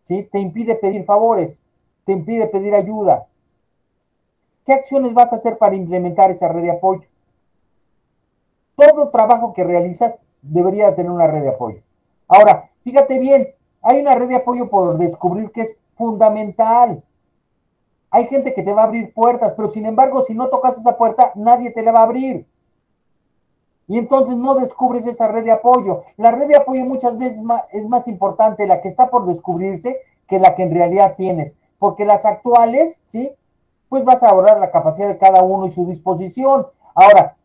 ¿sí? Te impide pedir favores, te impide pedir ayuda. ¿Qué acciones vas a hacer para implementar esa red de apoyo? Todo trabajo que realizas debería tener una red de apoyo. Ahora, fíjate bien, hay una red de apoyo por descubrir que es fundamental. Hay gente que te va a abrir puertas, pero sin embargo, si no tocas esa puerta, nadie te la va a abrir. Y entonces no descubres esa red de apoyo. La red de apoyo muchas veces es más importante la que está por descubrirse que la que en realidad tienes. Porque las actuales, ¿sí? Pues vas a valorar la capacidad de cada uno y su disposición. Ahora,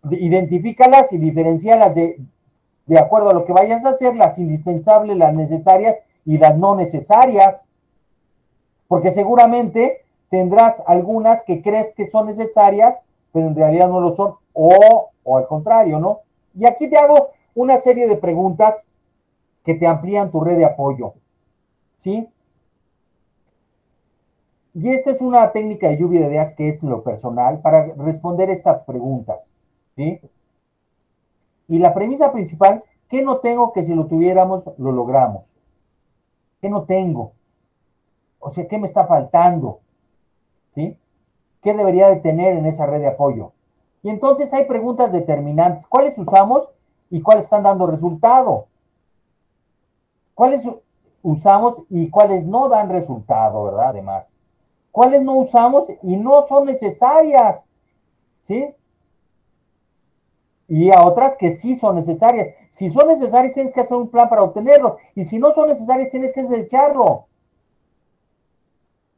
identifícalas y diferencialas de acuerdo a lo que vayas a hacer, las indispensables, las necesarias y las no necesarias. Porque seguramente tendrás algunas que crees que son necesarias, pero en realidad no lo son, o al contrario, ¿no? Y aquí te hago una serie de preguntas que te amplían tu red de apoyo, ¿sí? Y esta es una técnica de lluvia de ideas que es lo personal para responder estas preguntas, ¿sí? Y la premisa principal, ¿qué no tengo que si lo tuviéramos lo logramos? ¿Qué no tengo? O sea, ¿qué me está faltando? ¿Sí? ¿Qué debería de tener en esa red de apoyo? Y entonces hay preguntas determinantes. ¿Cuáles usamos y cuáles están dando resultado? ¿Cuáles usamos y cuáles no dan resultado, verdad? Además, ¿cuáles no usamos y no son necesarias? ¿Sí? Y a otras que sí son necesarias. Si son necesarias, tienes que hacer un plan para obtenerlo. Y si no son necesarias, tienes que desecharlo.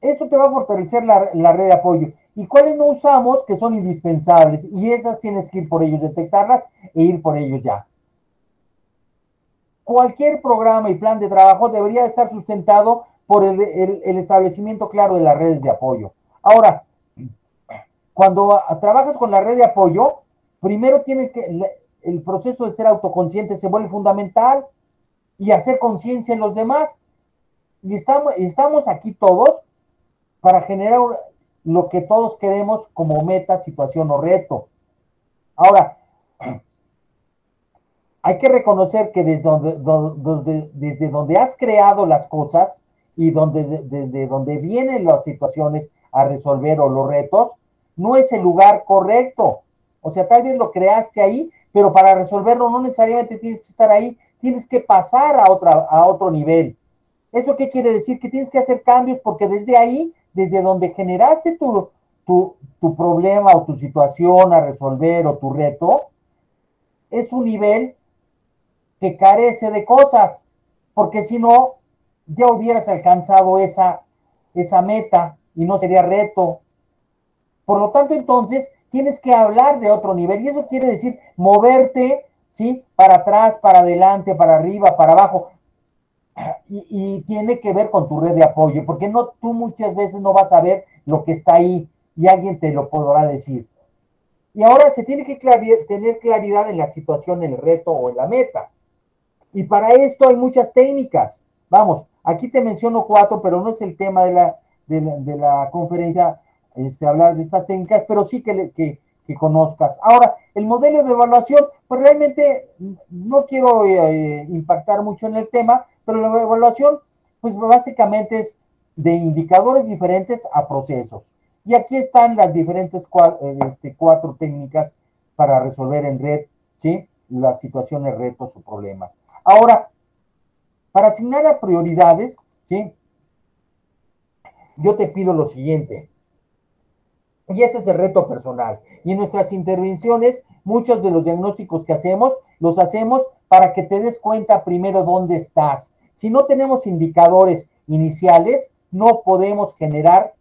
Esto te va a fortalecer la red de apoyo. ¿Y cuáles no usamos que son indispensables? Y esas tienes que ir por ellos, detectarlas e ir por ellos ya. Cualquier programa y plan de trabajo debería estar sustentado por el establecimiento claro de las redes de apoyo. Ahora, cuando trabajas con la red de apoyo, primero tiene que el proceso de ser autoconsciente se vuelve fundamental y hacer conciencia en los demás. Y estamos aquí todos para generar lo que todos queremos como meta, situación o reto. Ahora, hay que reconocer que desde donde has creado las cosas y desde donde vienen las situaciones a resolver o los retos, no es el lugar correcto. O sea, tal vez lo creaste ahí, pero para resolverlo no necesariamente tienes que estar ahí, tienes que pasar a otro nivel. ¿Eso qué quiere decir? Que tienes que hacer cambios porque desde ahí, desde donde generaste tu problema o tu situación a resolver o tu reto, es un nivel que carece de cosas, porque si no, ya hubieras alcanzado esa meta y no sería reto. Por lo tanto, entonces, tienes que hablar de otro nivel y eso quiere decir moverte, ¿sí? Para atrás, para adelante, para arriba, para abajo. y tiene que ver con tu red de apoyo, porque no, tú muchas veces no vas a ver lo que está ahí y alguien te lo podrá decir. Y ahora se tiene que tener claridad en la situación, en el reto o en la meta. Y para esto hay muchas técnicas. Vamos, aquí te menciono 4, pero no es el tema de la conferencia hablar de estas técnicas, pero sí que conozcas. Ahora, el modelo de evaluación, pues realmente no quiero impactar mucho en el tema, pero la evaluación, pues básicamente es de indicadores diferentes a procesos. Y aquí están las diferentes 4 técnicas para resolver en red, ¿sí? Las situaciones, retos o problemas. Ahora, para asignar a prioridades, ¿sí? Yo te pido lo siguiente, y este es el reto personal. Y en nuestras intervenciones, muchos de los diagnósticos que hacemos, los hacemos para que te des cuenta primero dónde estás. Si no tenemos indicadores iniciales, no podemos generar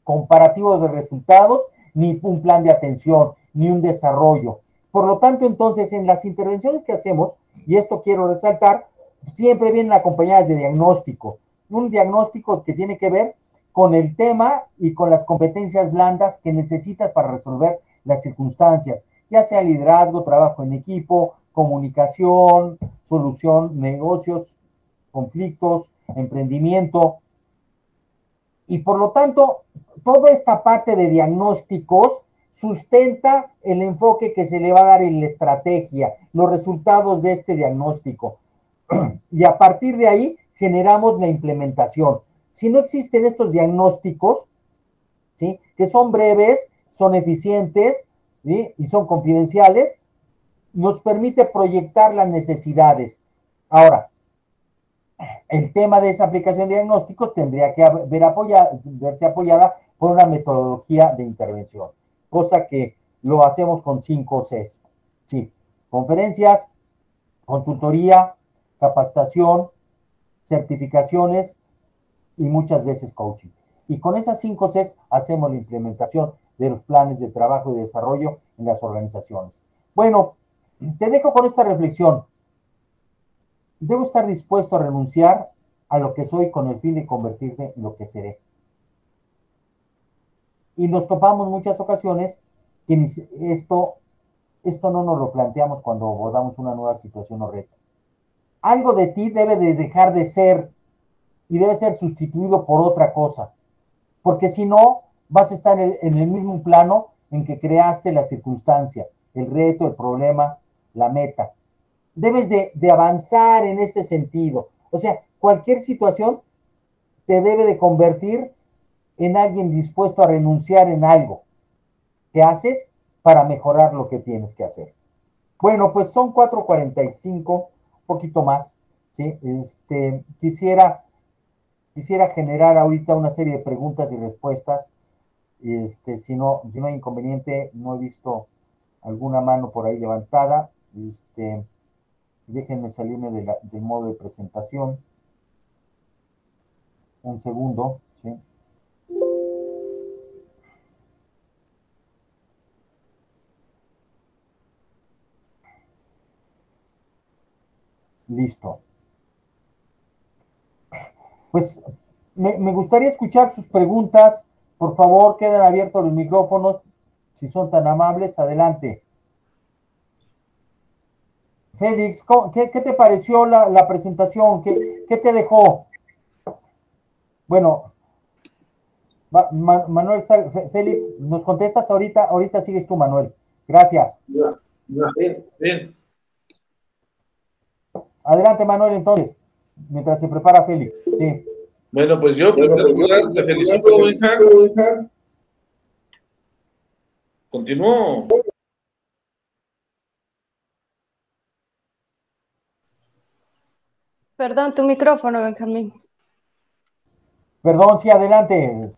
comparativos de resultados, ni un plan de atención, ni un desarrollo. Por lo tanto, entonces, en las intervenciones que hacemos, y esto quiero resaltar, siempre vienen acompañadas de diagnóstico. Un diagnóstico que tiene que ver con el tema y con las competencias blandas que necesitas para resolver las circunstancias, ya sea liderazgo, trabajo en equipo, comunicación, solución, negocios, conflictos, emprendimiento. Y por lo tanto, toda esta parte de diagnósticos sustenta el enfoque que se le va a dar en la estrategia, los resultados de este diagnóstico. Y a partir de ahí generamos la implementación. Si no existen estos diagnósticos, ¿sí? Que son breves, son eficientes, ¿sí? Y son confidenciales, nos permite proyectar las necesidades. Ahora, el tema de esa aplicación de diagnóstico tendría que verse apoyada por una metodología de intervención, cosa que lo hacemos con 5 Cs. Sí, conferencias, consultoría, capacitación, certificaciones y muchas veces coaching. Y con esas 5 Cs hacemos la implementación de los planes de trabajo y de desarrollo en las organizaciones. Bueno, te dejo con esta reflexión. Debo estar dispuesto a renunciar a lo que soy con el fin de convertirme en lo que seré. Y nos topamos muchas ocasiones que esto no nos lo planteamos cuando abordamos una nueva situación o reto. Algo de ti debe de dejar de ser y debe ser sustituido por otra cosa, porque si no, vas a estar en el mismo plano en que creaste la circunstancia, el reto, el problema, la meta. Debes de avanzar en este sentido. O sea, cualquier situación te debe de convertir en alguien dispuesto a renunciar en algo que haces para mejorar lo que tienes que hacer. Bueno, pues son 4:45, un poquito más, ¿sí? Quisiera generar ahorita una serie de preguntas y respuestas. Si no hay inconveniente, no he visto alguna mano por ahí levantada. Déjenme salirme del modo de presentación. Un segundo, ¿sí? Listo. Pues me gustaría escuchar sus preguntas. Por favor, queden abiertos los micrófonos. Si son tan amables, adelante. Félix, ¿qué te pareció la presentación? ¿Qué te dejó? Bueno, Manuel, Félix, ¿nos contestas ahorita? Ahorita sigues tú, Manuel. Gracias. Bien, bien. Adelante, Manuel, entonces, mientras se prepara Félix. Sí. Bueno, pues yo, en primer lugar, te felicito, Benja. Continúo. Perdón, tu micrófono, Benjamín. Perdón, sí, adelante.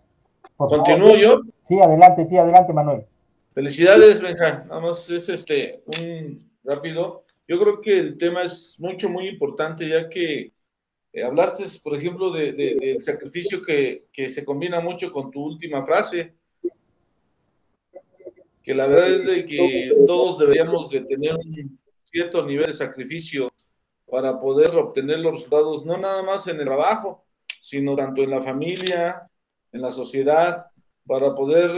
Por ¿Continúo favor. yo? Sí, adelante, Manuel. Felicidades, Benja. Nada más es un rápido. Yo creo que el tema es muy importante, ya que hablaste, por ejemplo, del sacrificio que se combina mucho con tu última frase, que la verdad es de que todos deberíamos de tener un cierto nivel de sacrificio para poder obtener los resultados, no nada más en el trabajo, sino tanto en la familia, en la sociedad, para poder,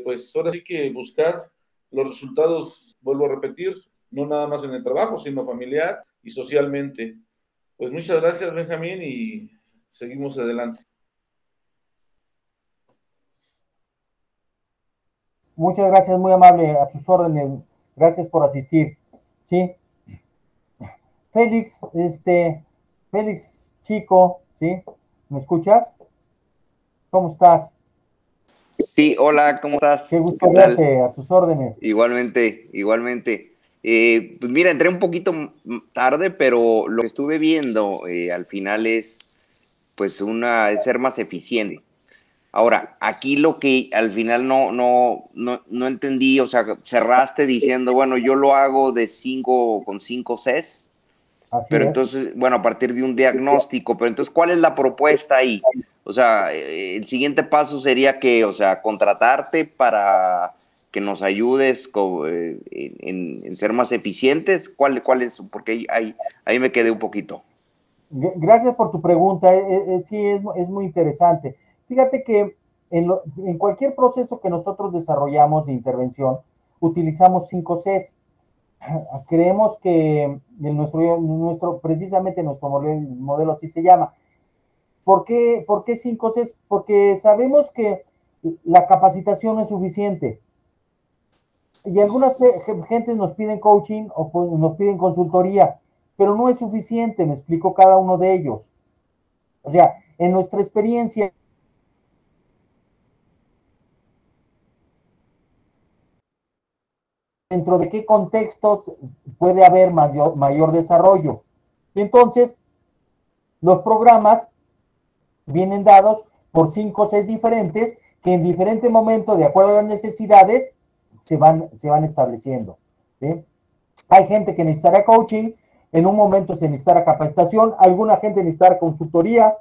pues ahora sí que buscar los resultados, vuelvo a repetir, no nada más en el trabajo, sino familiar y socialmente. Pues muchas gracias, Benjamín, y seguimos adelante. Muchas gracias, muy amable, a sus órdenes. Gracias por asistir. Sí. Félix, Félix Chico, ¿sí? ¿Me escuchas? ¿Cómo estás? Sí, hola, ¿cómo Qué estás? gusto ¿Qué tal? verte, a tus órdenes. Igualmente, igualmente. Pues mira, entré un poquito tarde, pero lo que estuve viendo al final es, pues, es ser más eficiente. Ahora, aquí lo que al final no entendí, o sea, cerraste diciendo, bueno, yo lo hago con 5 Cs, Así pero es. entonces, bueno, a partir de un diagnóstico, pero entonces, ¿cuál es la propuesta ahí? O sea, el siguiente paso sería que, o sea, contratarte para que nos ayudes en ser más eficientes. ¿Cuál es? Porque ahí me quedé un poquito. Gracias por tu pregunta, sí, es muy interesante. Fíjate que en cualquier proceso que nosotros desarrollamos de intervención, utilizamos 5 Cs. Creemos que precisamente nuestro modelo así se llama. ¿Por qué 5 Cs? Porque sabemos que la capacitación no es suficiente. Y algunas gentes nos piden coaching o nos piden consultoría, pero no es suficiente, me explico cada uno de ellos. O sea, en nuestra experiencia, dentro de qué contextos puede haber mayor desarrollo. Y entonces, los programas vienen dados por 5 Cs diferentes que en diferente momento, de acuerdo a las necesidades, se van estableciendo. ¿Sí? Hay gente que necesitará coaching, en un momento se necesitará capacitación, alguna gente necesitará consultoría,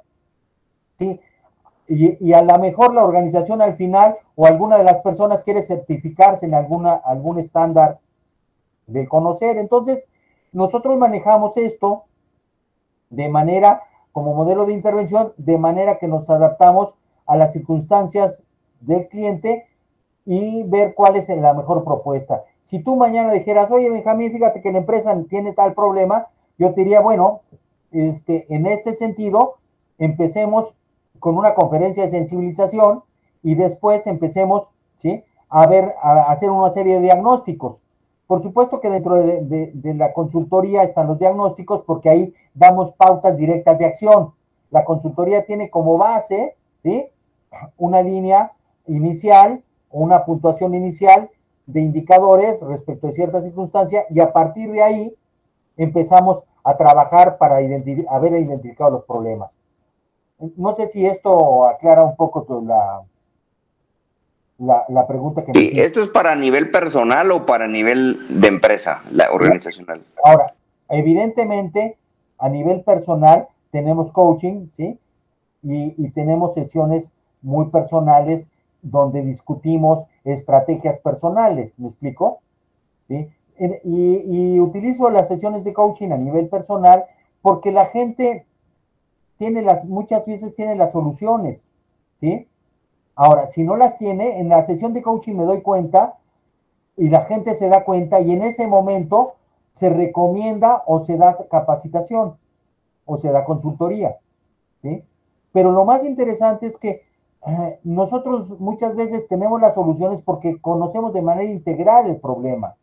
¿sí? Y a lo mejor la organización al final o alguna de las personas quiere certificarse en algún estándar del conocer. Entonces, nosotros manejamos esto de manera, como modelo de intervención, de manera que nos adaptamos a las circunstancias del cliente y ver cuál es la mejor propuesta. Si tú mañana dijeras, oye, Benjamín, fíjate que la empresa tiene tal problema, yo te diría, bueno, en este sentido, empecemos con una conferencia de sensibilización y después empecemos, ¿sí? A hacer una serie de diagnósticos. Por supuesto que dentro de la consultoría están los diagnósticos porque ahí damos pautas directas de acción. La consultoría tiene como base, ¿sí? Una línea inicial o una puntuación inicial de indicadores respecto a cierta circunstancia y a partir de ahí empezamos a trabajar para haber identificado los problemas. No sé si esto aclara un poco la pregunta que me Sí, hiciste. ¿esto es para nivel personal o para nivel de empresa, la organizacional? Ahora, evidentemente, a nivel personal, tenemos coaching, ¿sí? Y tenemos sesiones muy personales donde discutimos estrategias personales, ¿me explico? ¿Sí? Y utilizo las sesiones de coaching a nivel personal porque la gente muchas veces tiene las soluciones, ¿sí? Ahora, si no las tiene, en la sesión de coaching me doy cuenta y la gente se da cuenta y en ese momento se recomienda o se da capacitación o se da consultoría, ¿sí? Pero lo más interesante es que nosotros muchas veces tenemos las soluciones porque conocemos de manera integral el problema.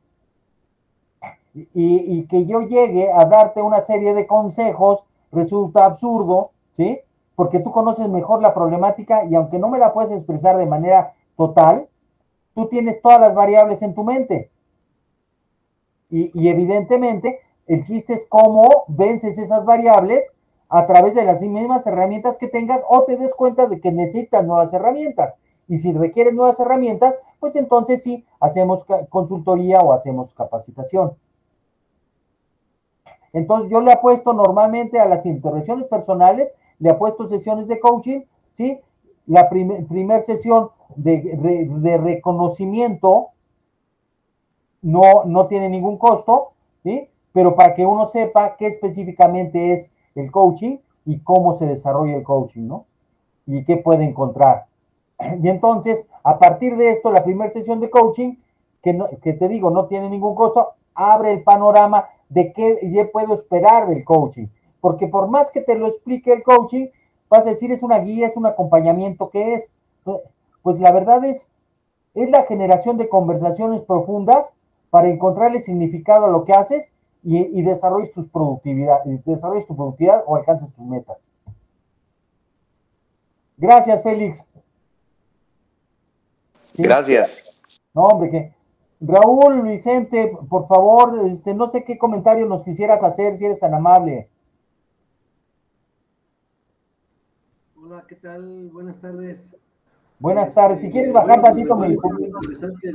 Y que yo llegue a darte una serie de consejos resulta absurdo, ¿sí? Porque tú conoces mejor la problemática y aunque no me la puedes expresar de manera total, tú tienes todas las variables en tu mente. Y evidentemente, el chiste es cómo vences esas variables a través de las mismas herramientas que tengas o te des cuenta de que necesitas nuevas herramientas. Y si requieres nuevas herramientas, pues entonces sí, hacemos consultoría o hacemos capacitación. Entonces yo le apuesto normalmente a las intervenciones personales, le apuesto sesiones de coaching, ¿sí? La primer sesión de reconocimiento no tiene ningún costo, ¿sí? pero para que uno sepa qué específicamente es el coaching y cómo se desarrolla el coaching, ¿no? Y qué puede encontrar. Y entonces, a partir de esto, la primera sesión de coaching, que te digo, no tiene ningún costo, abre el panorama de qué yo puedo esperar del coaching. Porque por más que te lo explique el coaching, vas a decir, es una guía, es un acompañamiento, ¿qué es? Pues la verdad es la generación de conversaciones profundas para encontrarle significado a lo que haces y desarrolles tu productividad o alcances tus metas. Gracias, Félix. ¿Sí? Gracias. No, hombre, que Raúl Vicente, por favor, no sé qué comentario nos quisieras hacer, si eres tan amable. Hola, ¿qué tal? Buenas tardes. Buenas tardes. Si quieres bajar Bueno, pues me tantito parece muy interesante.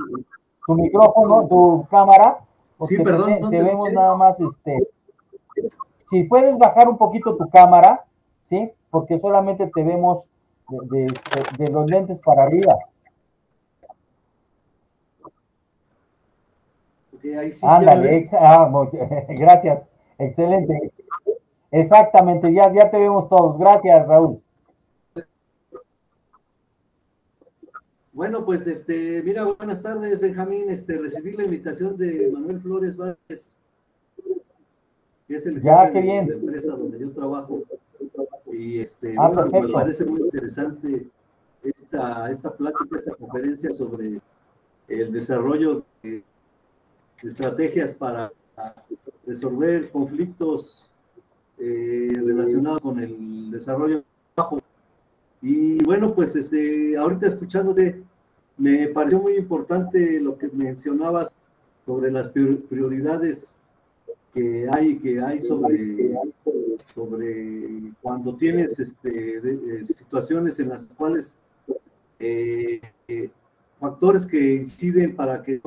tu micrófono, tu cámara, Sí, porque perdón, no te te vemos escuché. nada más, si puedes bajar un poquito tu cámara, ¿sí? Porque solamente te vemos de los lentes para arriba. Okay, ahí sí, ¿ya me Ándale, ves? gracias, excelente. Exactamente, ya te vemos todos. Gracias, Raúl. Bueno, pues mira, buenas tardes, Benjamín. Recibí la invitación de Manuel Flores Vázquez, que es el Ya, jefe qué de la bien. empresa donde yo trabajo. Y bueno, pues me Perfecto. parece muy interesante esta plática, esta conferencia sobre el desarrollo de estrategias para resolver conflictos relacionados con el desarrollo del trabajo. Y bueno, pues ahorita escuchándote, me pareció muy importante lo que mencionabas sobre las prioridades que hay sobre cuando tienes situaciones en las cuales factores que inciden para que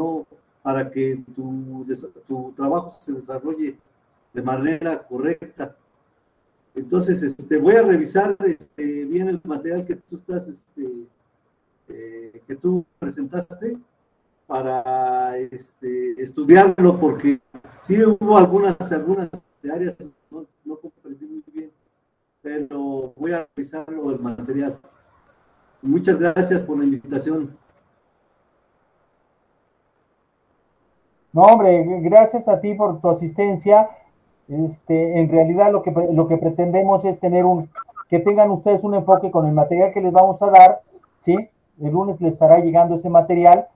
tu trabajo se desarrolle de manera correcta. Entonces, voy a revisar bien el material que tú que tú presentaste para estudiarlo, porque sí hubo algunas áreas no comprendí muy bien, pero voy a revisarlo el material. Muchas gracias por la invitación. No, hombre, gracias a ti por tu asistencia. En realidad lo que pretendemos es que tengan ustedes un enfoque con el material que les vamos a dar, ¿sí? El lunes les estará llegando ese material.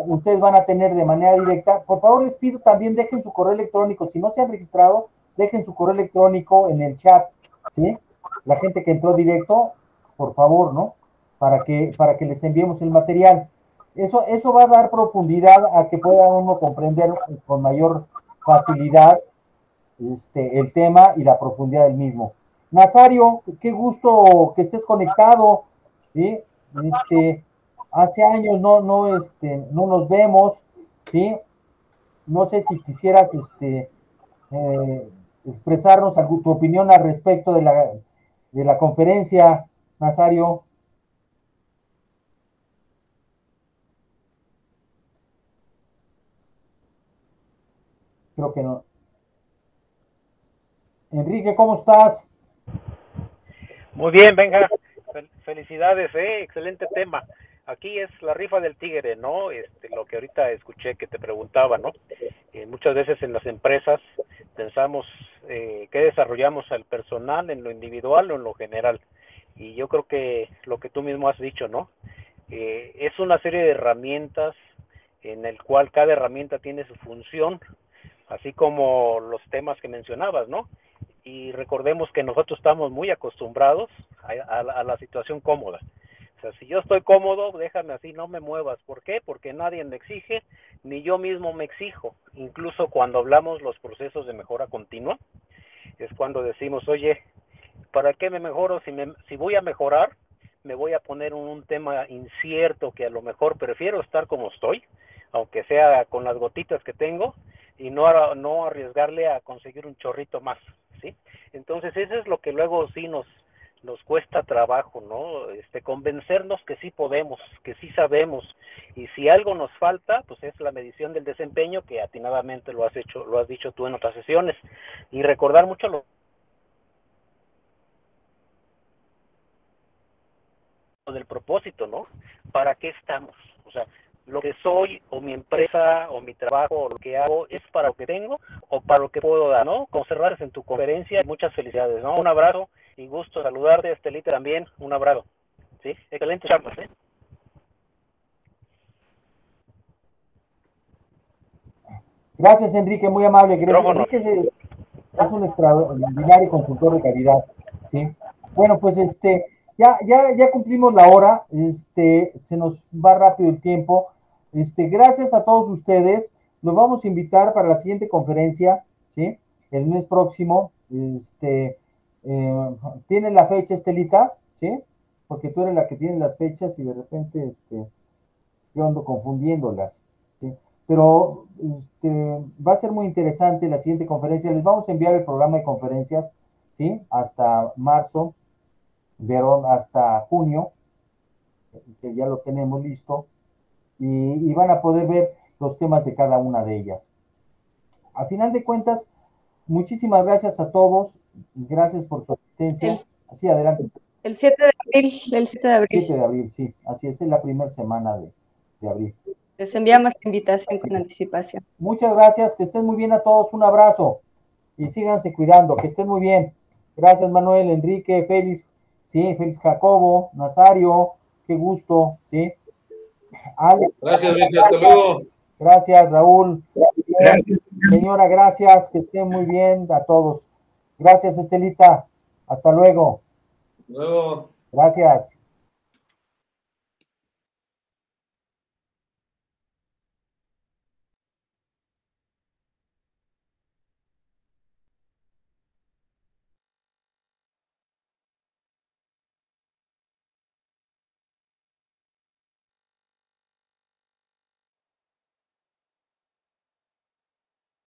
Ustedes van a tener de manera directa. Por favor, les pido también dejen su correo electrónico. Si no se han registrado, dejen su correo electrónico en el chat, ¿sí? La gente que entró directo, por favor, ¿no? Para que les enviemos el material. Eso va a dar profundidad a que pueda uno comprender con mayor facilidad el tema y la profundidad del mismo. Nazario, qué gusto que estés conectado, ¿sí? Hace años no nos vemos, ¿sí? No sé si quisieras expresarnos tu opinión al respecto de la conferencia, Nazario. Creo que no. Enrique, ¿cómo estás? Muy bien, venga, felicidades, excelente tema. Aquí es la rifa del tigre, ¿no? Lo que ahorita escuché que te preguntaba, ¿no? Muchas veces en las empresas pensamos qué desarrollamos al personal en lo individual o en lo general. Y yo creo que lo que tú mismo has dicho, ¿no? Es una serie de herramientas en el cual cada herramienta tiene su función, así como los temas que mencionabas, ¿no? Y recordemos que nosotros estamos muy acostumbrados a la situación cómoda. O sea, si yo estoy cómodo, déjame así, no me muevas. ¿Por qué? Porque nadie me exige, ni yo mismo me exijo. Incluso cuando hablamos los procesos de mejora continua, es cuando decimos, oye, ¿para qué me mejoro? Si voy a mejorar, me voy a poner un tema incierto que a lo mejor prefiero estar como estoy, aunque sea con las gotitas que tengo, y no arriesgarle a conseguir un chorrito más, ¿sí? Entonces eso es lo que luego sí nos cuesta trabajo, ¿no? Convencernos que sí podemos, que sí sabemos, y si algo nos falta, pues es la medición del desempeño, que atinadamente lo has dicho tú en otras sesiones, y recordar mucho lo del propósito, ¿no? ¿Para qué estamos? O sea, lo que soy, o mi empresa, o mi trabajo, o lo que hago, ¿es para lo que tengo o para lo que puedo dar, ¿no? Como cerrares en tu conferencia, muchas felicidades, ¿no? Un abrazo y gusto saludarte, Estelita, también, un abrazo. ¿Sí? Excelente charla, ¿eh? Gracias, Enrique, muy amable. Micrófono. Enrique es un extraordinario consultor de calidad, ¿sí? Bueno, pues ya cumplimos la hora, se nos va rápido el tiempo. Gracias a todos ustedes. Los vamos a invitar para la siguiente conferencia, ¿sí? El mes próximo. ¿Tienen la fecha, Estelita? ¿Sí? Porque tú eres la que tiene las fechas y de repente, yo ando confundiéndolas, ¿sí? Pero va a ser muy interesante la siguiente conferencia. Les vamos a enviar el programa de conferencias, ¿sí? Hasta marzo, hasta junio, que ya lo tenemos listo, y van a poder ver los temas de cada una de ellas. A final de cuentas, muchísimas gracias a todos, gracias por su asistencia. Así, adelante. El 7 de abril, el 7 de abril. 7 de abril, sí, así es la primera semana de abril. Les enviamos la invitación con anticipación. Muchas gracias, que estén muy bien a todos, un abrazo y síganse cuidando, que estén muy bien. Gracias, Manuel, Enrique, Félix, sí, Félix Jacobo, Nazario, qué gusto, sí. Ale, gracias, Benja, hasta luego. Gracias, Raúl. Gracias. Señora, gracias, que estén muy bien a todos. Gracias, Estelita, hasta luego. Hasta luego. Gracias.